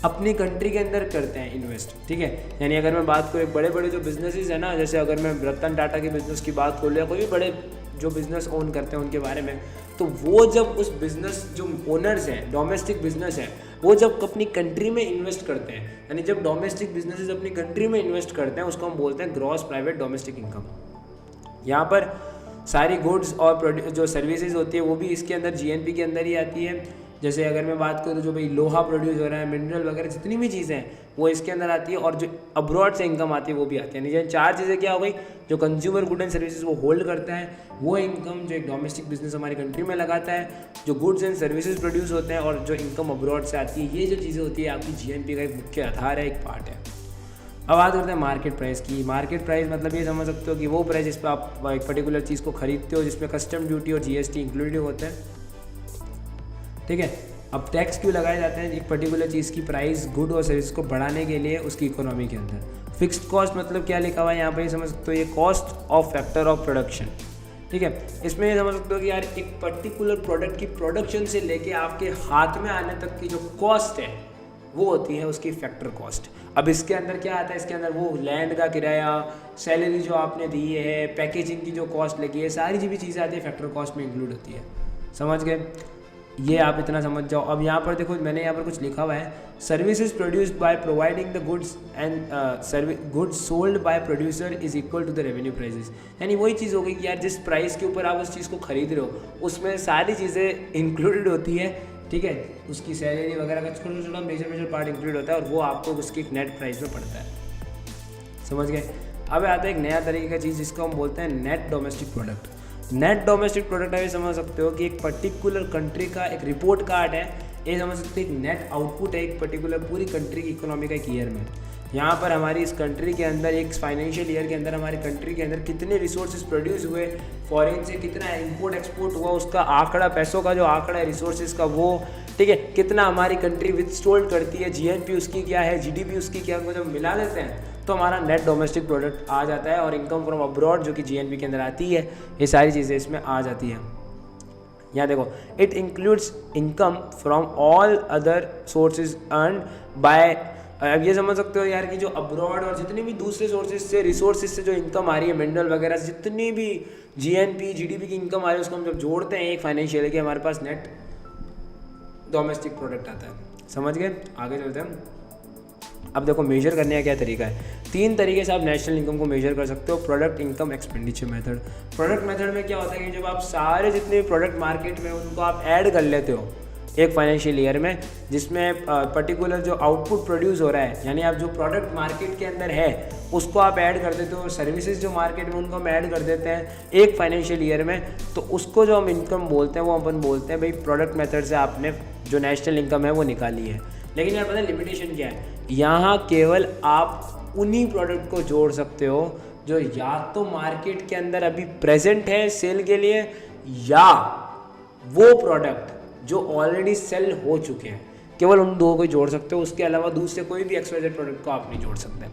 अपनी कंट्री के अंदर करते हैं इन्वेस्ट, ठीक है। यानी अगर मैं बात करूँ एक बड़े बड़े जो बिजनेसेस है ना, जैसे अगर मैं रतन टाटा के बिजनेस की बात कर लूँ या कोई भी बड़े जो बिजनेस ओन करते हैं उनके बारे में, तो वो जब उस बिजनेस जो ओनर्स हैं, डोमेस्टिक बिजनेस है, वो जब अपनी कंट्री में इन्वेस्ट करते हैं, यानी जब डोमेस्टिक बिजनेसेस अपनी कंट्री में इन्वेस्ट करते हैं, उसको हम बोलते हैं ग्रॉस प्राइवेट डोमेस्टिक इनकम। यहाँ पर सारी गुड्स और जो सर्विसेज होती है वो भी इसके अंदर जीएनपी के अंदर ही आती है। जैसे अगर मैं बात करूँ जो भाई लोहा प्रोड्यूस हो रहा है, मिनरल वगैरह जितनी भी चीज़ें हैं वो इसके अंदर आती है, और जो अब्रॉड से इनकम आती है वो भी आती है। यानी 4 चीज़ें क्या हो गई, जो कंज्यूमर गुड एंड सर्विसेज वो होल्ड करता है, वो इनकम जो एक डोमेस्टिक बिजनेस हमारी कंट्री में लगाता है, जो गुड्स एंड सर्विसेज प्रोड्यूस होते हैं, और जो इनकम अब्रॉड से आती है, ये जो चीज़ें होती है आपकी जीएनपी का एक मुख्य आधार है, एक पार्ट है। अब बात करते हैं मार्केट प्राइस की। मार्केट प्राइस मतलब ये समझ सकते हो कि वो प्राइस जिस पर आप एक पर्टिकुलर चीज़ को खरीदते हो जिसमें कस्टम ड्यूटी और जीएसटी इंक्लूडेड होते हैं, ठीक है। अब टैक्स क्यों लगाए जाते हैं? एक पर्टिकुलर चीज़ की प्राइस गुड और सर्विस को बढ़ाने के लिए उसकी इकोनॉमी के अंदर। फिक्स्ड कॉस्ट मतलब क्या लिखा हुआ है यहाँ पर, ये समझ सकते हो, ये cost of factor of production, ठीक है। इसमें ये समझ सकते हो कि यार एक पर्टिकुलर प्रोडक्ट की प्रोडक्शन से लेके आपके हाथ में आने तक की जो कॉस्ट है वो होती है उसकी फैक्टर कॉस्ट। अब इसके अंदर क्या आता है? इसके अंदर वो लैंड का किराया, सैलरी जो आपने दी है, पैकेजिंग की जो कॉस्ट लगी है, सारी जो भी चीज़ें आती है फैक्टर कॉस्ट में इंक्लूड होती है। समझ गए? ये आप इतना समझ जाओ। अब यहाँ पर देखो मैंने यहाँ पर कुछ लिखा हुआ है, services produced by providing the goods and goods sold by producer is equal to the revenue prices. यानी वही चीज़ हो गई कि यार जिस प्राइस के ऊपर आप उस चीज़ को खरीद रहे हो उसमें सारी चीज़ें इंक्लूडेड होती है, ठीक है। उसकी सैलरी वगैरह का छोटा छोटा मेजर पार्ट इंक्लूड होता है और वो आपको उसकी नेट प्राइस में पड़ता है। समझ गए? अब आता है एक नया तरीके का चीज़ जिसको हम बोलते हैं net domestic product. Net domestic product आप ये समझ सकते हो कि एक पर्टिकुलर कंट्री का एक रिपोर्ट कार्ड है, ये समझ सकते हो एक नेट आउटपुट है एक पर्टिकुलर पूरी कंट्री की इकोनॉमी का एक ईयर में। यहाँ पर हमारी इस कंट्री के अंदर एक फाइनेंशियल ईयर के अंदर हमारी कंट्री के अंदर कितने रिसोर्सेज प्रोड्यूस हुए, फॉरेन से कितना इंपोर्ट एक्सपोर्ट हुआ, उसका आंकड़ा, पैसों का जो आंकड़ा है रिसोर्सेज का वो, ठीक है, कितना हमारी कंट्री विथस्टोल्ड करती है, जीएनपी उसकी क्या है, जीडीपी उसकी क्या है, जब मिला लेते हैं तो हमारा नेट डोमेस्टिक प्रोडक्ट आ जाता है। और इनकम फ्रॉम अब्रॉड जो कि जीएनपी के अंदर आती है, ये सारी चीज़ें इसमें आ जाती हैं। यहाँ देखो, it includes income from all other sources earn by, अब ये समझ सकते हो यार कि जो अब्रॉड और जितनी भी दूसरे सोर्सेज से रिसोर्सेज से जो इनकम आ रही है, मिनरल वगैरह से जितनी भी जीएनपी जीडीपी की इनकम आ रही है, उसको हम जब जोड़ते हैं एक फाइनेंशियल के हमारे पास नेट डोमेस्टिक प्रोडक्ट आता है। समझ गए? आगे चलते हैं। अब देखो मेजर करने का क्या तरीका है। 3 तरीके से आप नेशनल इनकम को मेजर कर सकते हो। Product income expenditure method. Product method में क्या होता है कि जब आप सारे जितने भी प्रोडक्ट मार्केट में उनको आप ऐड कर लेते हो एक फाइनेंशियल ईयर में, जिसमें पर्टिकुलर जो आउटपुट प्रोड्यूस हो रहा है, यानी आप जो प्रोडक्ट मार्केट के अंदर है उसको आप ऐड कर देते हो, सर्विसेज जो मार्केट में उनको हम ऐड कर देते हैं एक फाइनेंशियल ईयर में, तो उसको जो हम इनकम बोलते हैं वो अपन बोलते हैं भाई प्रोडक्ट मेथड से आपने जो नेशनल इनकम है वो निकाली है। लेकिन यार पता है लिमिटेशन क्या है? यहाँ केवल आप उन्हीं प्रोडक्ट को जोड़ सकते हो जो या तो मार्केट के अंदर अभी प्रेजेंट है सेल के लिए, या वो प्रोडक्ट जो ऑलरेडी सेल हो चुके हैं, केवल उन 2 को जोड़ सकते हो। उसके अलावा दूसरे कोई भी एक्सवाइजेड प्रोडक्ट को आप नहीं जोड़ सकते।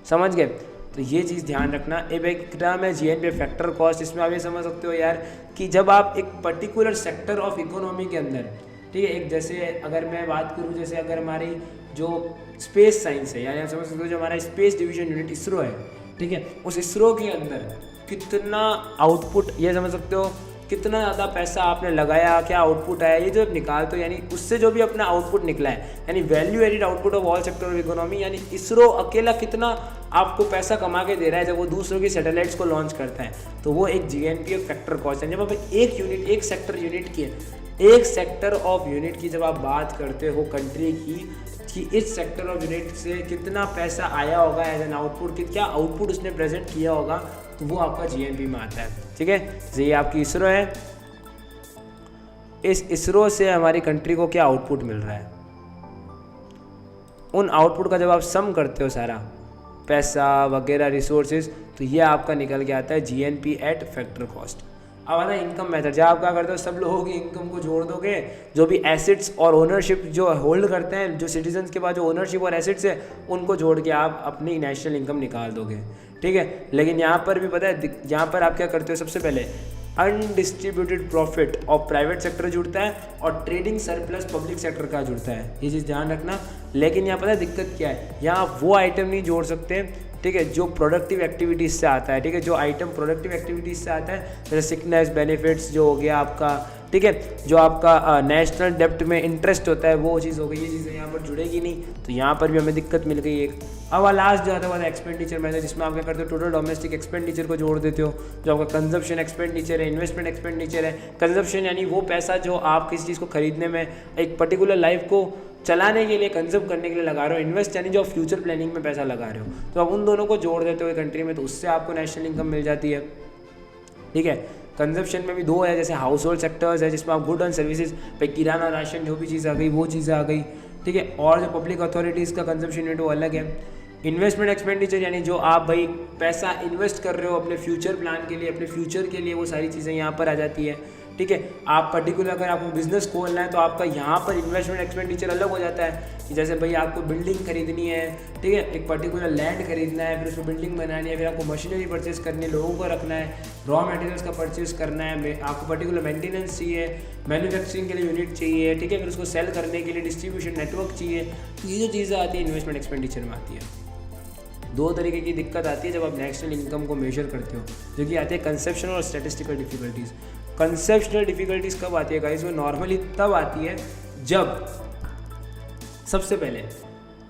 समझ गए? तो ये चीज़ ध्यान रखना। एक टर्म है जीएनपी फैक्टर कॉस्ट। इसमें आप ये समझ सकते हो यार कि जब आप एक पर्टिकुलर सेक्टर ऑफ इकोनॉमी के अंदर, ठीक है, एक जैसे अगर मैं बात करूँ, जैसे अगर हमारी जो स्पेस साइंस है, यानी आप समझ सकते हो जो हमारा स्पेस डिवीजन यूनिट इसरो है, ठीक है, उस इसरो के अंदर कितना आउटपुट, ये समझ सकते हो कितना ज़्यादा पैसा आपने लगाया, क्या आउटपुट आया, ये जो आप निकालते हो, यानी उससे जो भी अपना आउटपुट निकला है, यानी value added output of all sector of economy, यानी इसरो अकेला कितना आपको पैसा कमा के दे रहा है जब वो दूसरों की सैटेलाइट्स को लॉन्च करता है, तो वो एक जीएनपी फैक्टर कॉस्ट है। जब आप एक यूनिट, एक सेक्टर यूनिट की, एक सेक्टर ऑफ यूनिट की जब आप बात करते हो कंट्री की, कि इस सेक्टर ऑफ यूनिट से कितना पैसा आया होगा एज एन आउटपुट, कि क्या आउटपुट उसने प्रेजेंट किया होगा, तो वो आपका जीएनपी में आता है। ठीक है, तो ये आपकी इसरो है। इस इसरो से हमारी कंट्री को क्या आउटपुट मिल रहा है, उन आउटपुट का जब आप सम करते हो सारा पैसा वगैरह रिसोर्सेज, तो ये आपका निकल के आता है जीएनपी एट फैक्टर कॉस्ट। अब आता है इनकम मेथड। जब आप क्या करते हो, सब लोगों की इनकम को जोड़ दोगे, जो भी एसेट्स और ओनरशिप जो होल्ड करते हैं, जो सिटीजन्स के पास जो ओनरशिप और एसेट्स है, उनको जोड़ के आप अपनी नेशनल इनकम निकाल दोगे। ठीक है, लेकिन यहाँ पर भी पता है, यहाँ पर आप क्या करते हो, सबसे पहले undistributed profit of private sector जुड़ता है और ट्रेडिंग सरप्लस पब्लिक सेक्टर का जुड़ता है, ये चीज़ ध्यान रखना। लेकिन यहाँ पता है दिक्कत क्या है, यहाँ आप वो आइटम नहीं जोड़ सकते, ठीक है, जो प्रोडक्टिव एक्टिविटीज़ से आता है। ठीक है, जो आइटम प्रोडक्टिव एक्टिविटीज़ से आता है, जैसे सिकनेस बेनिफिट्स जो हो गया आपका, ठीक है, जो आपका नेशनल डेब्ट में इंटरेस्ट होता है, वो चीज़ हो गई, ये चीज़ें यहाँ पर जुड़ेगी नहीं, तो यहाँ पर भी हमें दिक्कत मिल गई एक। अब लास्ट जो आता है एक्सपेंडिचर मेथड, जिसमें आप क्या करते हो, टोटल डोमेस्टिक एक्सपेंडिचर को जोड़ देते हो, जो आपका कंजप्शन एक्सपेंडिचर है, इन्वेस्टमेंट एक्सपेंडिचर है। कंजप्शन यानी वो पैसा जो आप किसी चीज़ को खरीदने में, एक पर्टिकुलर लाइफ को चलाने के लिए, कंज्यूम करने के लिए लगा रहे हो। इन्वेस्ट यानी जो फ्यूचर प्लानिंग में पैसा लगा रहे हो, तो आप उन दोनों को जोड़ देते हो कंट्री में, तो उससे आपको नेशनल इनकम मिल जाती है। ठीक है, कंजप्शन में भी दो है, जैसे हाउस होल्ड सेक्टर्स है जिसमें आप गुड एंड सर्विसेज पे किराना राशन जो भी चीज़ आ गई वो चीज़ आ गई। ठीक है, और जो पब्लिक अथॉरिटीज़ का कंजप्शन यूनिट वो अलग है। इन्वेस्टमेंट एक्सपेंडिचर यानी जो आप भाई पैसा इन्वेस्ट कर रहे हो अपने फ्यूचर प्लान के लिए, अपने फ्यूचर के लिए, वो सारी चीज़ें यहाँ पर आ जाती है। ठीक है, आप पर्टिकुलर अगर आपको बिजनेस खोलना है तो आपका यहाँ पर इन्वेस्टमेंट एक्सपेंडिचर अलग हो जाता है, कि जैसे भाई आपको बिल्डिंग खरीदनी है, ठीक है, एक पर्टिकुलर लैंड खरीदना है, फिर उसमें बिल्डिंग बनानी है, फिर आपको मशीनरी परचेज करनी है, लोगों को रखना है, रॉ मटेरियल्स का परचेज करना है, आपको पर्टिकुलर मेंटेनेंस चाहिए, मैन्युफैक्चरिंग के लिए यूनिट चाहिए, ठीक है, फिर उसको सेल करने के लिए डिस्ट्रीब्यूशन नेटवर्क चाहिए। तो ये जो चीज़ें आती है इन्वेस्टमेंट एक्सपेंडिचर में आती है। दो तरीके की दिक्कत आती है जब आप नेशनल इनकम को मेजर करते हो, जो कि आती है कंसेप्शनल और स्टैटिस्टिकल डिफिकल्टीज़। कंसेप्शनल डिफिकल्टीज़ कब आती है गाइस, वो नॉर्मली तब आती है जब सबसे पहले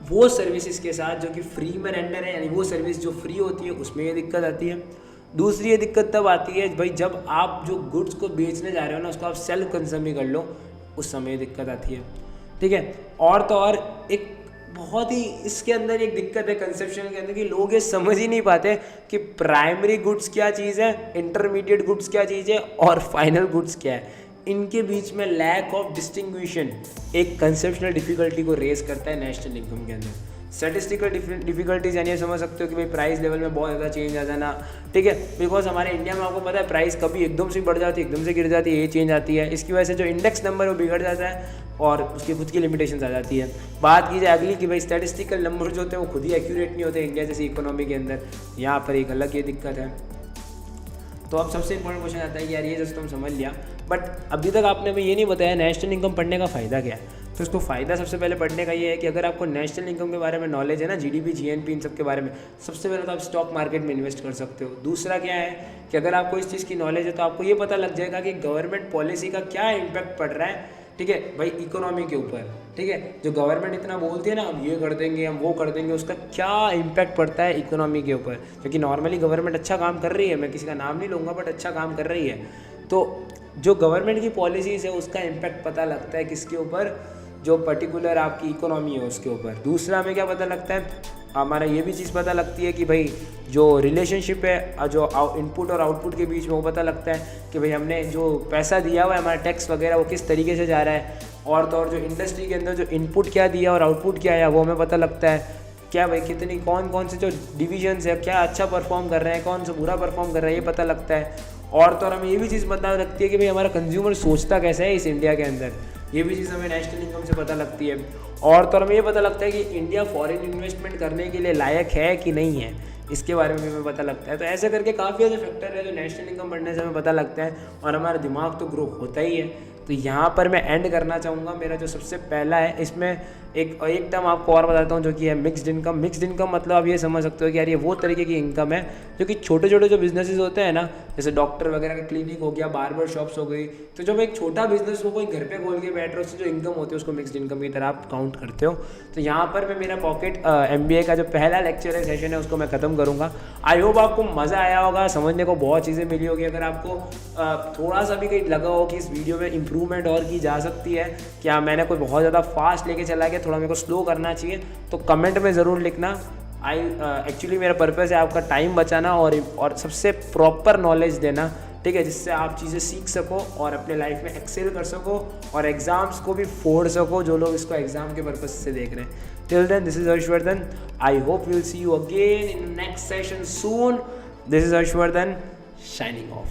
वो सर्विसेज के साथ जो कि फ्री में रेंडर है, यानी वो सर्विस जो फ्री होती है उसमें ये दिक्कत आती है। दूसरी ये दिक्कत तब आती है भाई जब आप जो गुड्स को बेचने जा रहे हो ना, उसको आप सेल्फ कंज्यूम ही कर लो, उस समय दिक्कत आती है। ठीक है, और तो और एक बहुत ही इसके अंदर एक दिक्कत है कंसेप्शन के अंदर, कि लोग ये समझ ही नहीं पाते कि प्राइमरी गुड्स क्या चीज़ है, इंटरमीडिएट गुड्स क्या चीज़ है और फाइनल गुड्स क्या है। इनके बीच में लैक ऑफ डिस्टिंग्विशन एक कंसेप्शनल डिफिकल्टी को रेज करता है नेशनल इनकम के अंदर। स्टैटिस्टिकल डिफिकल्टीज यानी समझ सकते हो कि भाई प्राइस लेवल में बहुत ज़्यादा चेंज आ जाना, ठीक है, बिकॉज हमारे इंडिया में आपको पता है प्राइस कभी एकदम से बढ़ जाती है, एकदम से गिर जाती है, ये चेंज आती है। इसकी वजह से जो इंडेक्स नंबर है वो बिगड़ जाता है और उसकी खुद की लिमिटेशंस आ जाती है। बात की जाए अगली कि भाई स्टैटिस्टिकल नंबर जो होते हैं वो खुद ही एक्यूरेट नहीं होते इंडिया जैसी इकोनॉमी के अंदर, यहाँ पर एक अलग ये दिक्कत है। तो अब सबसे इंपॉर्टेंट क्वेश्चन आता है कि यार ये जस्ट तुम समझ लिया, बट अभी तक आपने हमें ये नहीं बताया नेशनल इनकम पढ़ने का फ़ायदा क्या है। तो इसको फ़ायदा सबसे पहले पढ़ने का ये है कि अगर आपको नेशनल इनकम के बारे में नॉलेज है ना, जीडीपी जीएनपी इन सब के बारे में, सबसे पहले तो आप स्टॉक मार्केट में इन्वेस्ट कर सकते हो। दूसरा क्या है कि अगर आपको इस चीज़ की नॉलेज है तो आपको ये पता लग जाएगा कि गवर्नमेंट पॉलिसी का क्या इम्पैक्ट पड़ रहा है, ठीक है भाई, इकोनॉमी के ऊपर। ठीक है, जो गवर्नमेंट इतना बोलती है ना, हम ये कर देंगे, हम वो कर देंगे, उसका क्या इम्पैक्ट पड़ता है इकोनॉमी के ऊपर। क्योंकि नॉर्मली गवर्नमेंट अच्छा काम कर रही है, मैं किसी का नाम नहीं लूँगा, बट अच्छा काम कर रही है। तो जो गवर्नमेंट की पॉलिसीज़ है उसका इम्पैक्ट पता लगता है किसके ऊपर, जो पर्टिकुलर आपकी इकोनॉमी है उसके ऊपर। दूसरा हमें क्या पता लगता है, हमारा ये भी चीज़ पता लगती है कि भाई जो रिलेशनशिप है जो इनपुट और आउटपुट के बीच में, वो पता लगता है कि भाई हमने जो पैसा दिया हुआ है, हमारा टैक्स वगैरह, वो किस तरीके से जा रहा है। और तो और जो इंडस्ट्री के अंदर जो इनपुट क्या दिया और आउटपुट क्या आया वो हमें पता लगता है। क्या भाई कितनी कौन से जो डिविजन्स है क्या अच्छा परफॉर्म कर रहे हैं, कौन सा बुरा परफॉर्म कर रहा है, ये पता लगता है। और तो और हमें ये भी चीज़ पता लगती है कि भाई हमारा कंज्यूमर सोचता कैसा है इस इंडिया के अंदर, ये भी चीज़ हमें नेशनल इनकम से पता लगती है। और तो हमें ये पता लगता है कि इंडिया फॉरेन इन्वेस्टमेंट करने के लिए लायक है कि नहीं है, इसके बारे में भी हमें पता लगता है। तो ऐसे करके काफ़ी ऐसे फैक्टर है जो नेशनल इनकम बढ़ने से हमें पता लगता है और हमारा दिमाग तो ग्रो होता ही है। तो यहाँ पर मैं एंड करना चाहूँगा, मेरा जो सबसे पहला है इसमें एक टर्म आपको और बताता हूँ जो कि है मिक्स्ड इनकम। मिक्स्ड इनकम मतलब आप ये समझ सकते हो कि यार ये वो तरीके की इनकम है जो कि छोटे छोटे जो बिजनेसेस होते हैं ना, जैसे डॉक्टर वगैरह का क्लिनिक हो गया, बार्बर शॉप्स हो गई। तो जब एक छोटा बिजनेस हो कोई घर पे खोल के बैठ रहे हो, उससे जो इनकम होती है उसको मिक्स्ड इनकम की तरह आप काउंट करते हो। तो यहाँ पर मैं मेरा पॉकेट MBA का जो पहला लेक्चर है, सेशन है, उसको मैं ख़त्म करूँगा। आई होप आपको मज़ा आया होगा, समझने को बहुत चीज़ें मिली होगी। अगर आपको थोड़ा सा भी कहीं लगा हो कि इस वीडियो में इंप्रूवमेंट और की जा सकती है, क्या मैंने कोई बहुत ज़्यादा फास्ट लेके चला गया, थोड़ा मेरे को स्लो करना चाहिए, तो कमेंट में ज़रूर लिखना। एक्चुअली मेरा पर्पज़ है आपका टाइम बचाना और सबसे प्रॉपर नॉलेज देना, ठीक है, जिससे आप चीज़ें सीख सको और अपने लाइफ में एक्सेल कर सको और एग्ज़ाम्स को भी फोड़ सको, जो लोग इसको एग्ज़ाम के पर्पज़ से देख रहे हैं। Till then, this is Harshvardhan. I hope will see you again in next session soon. This is Harshvardhan, shining of.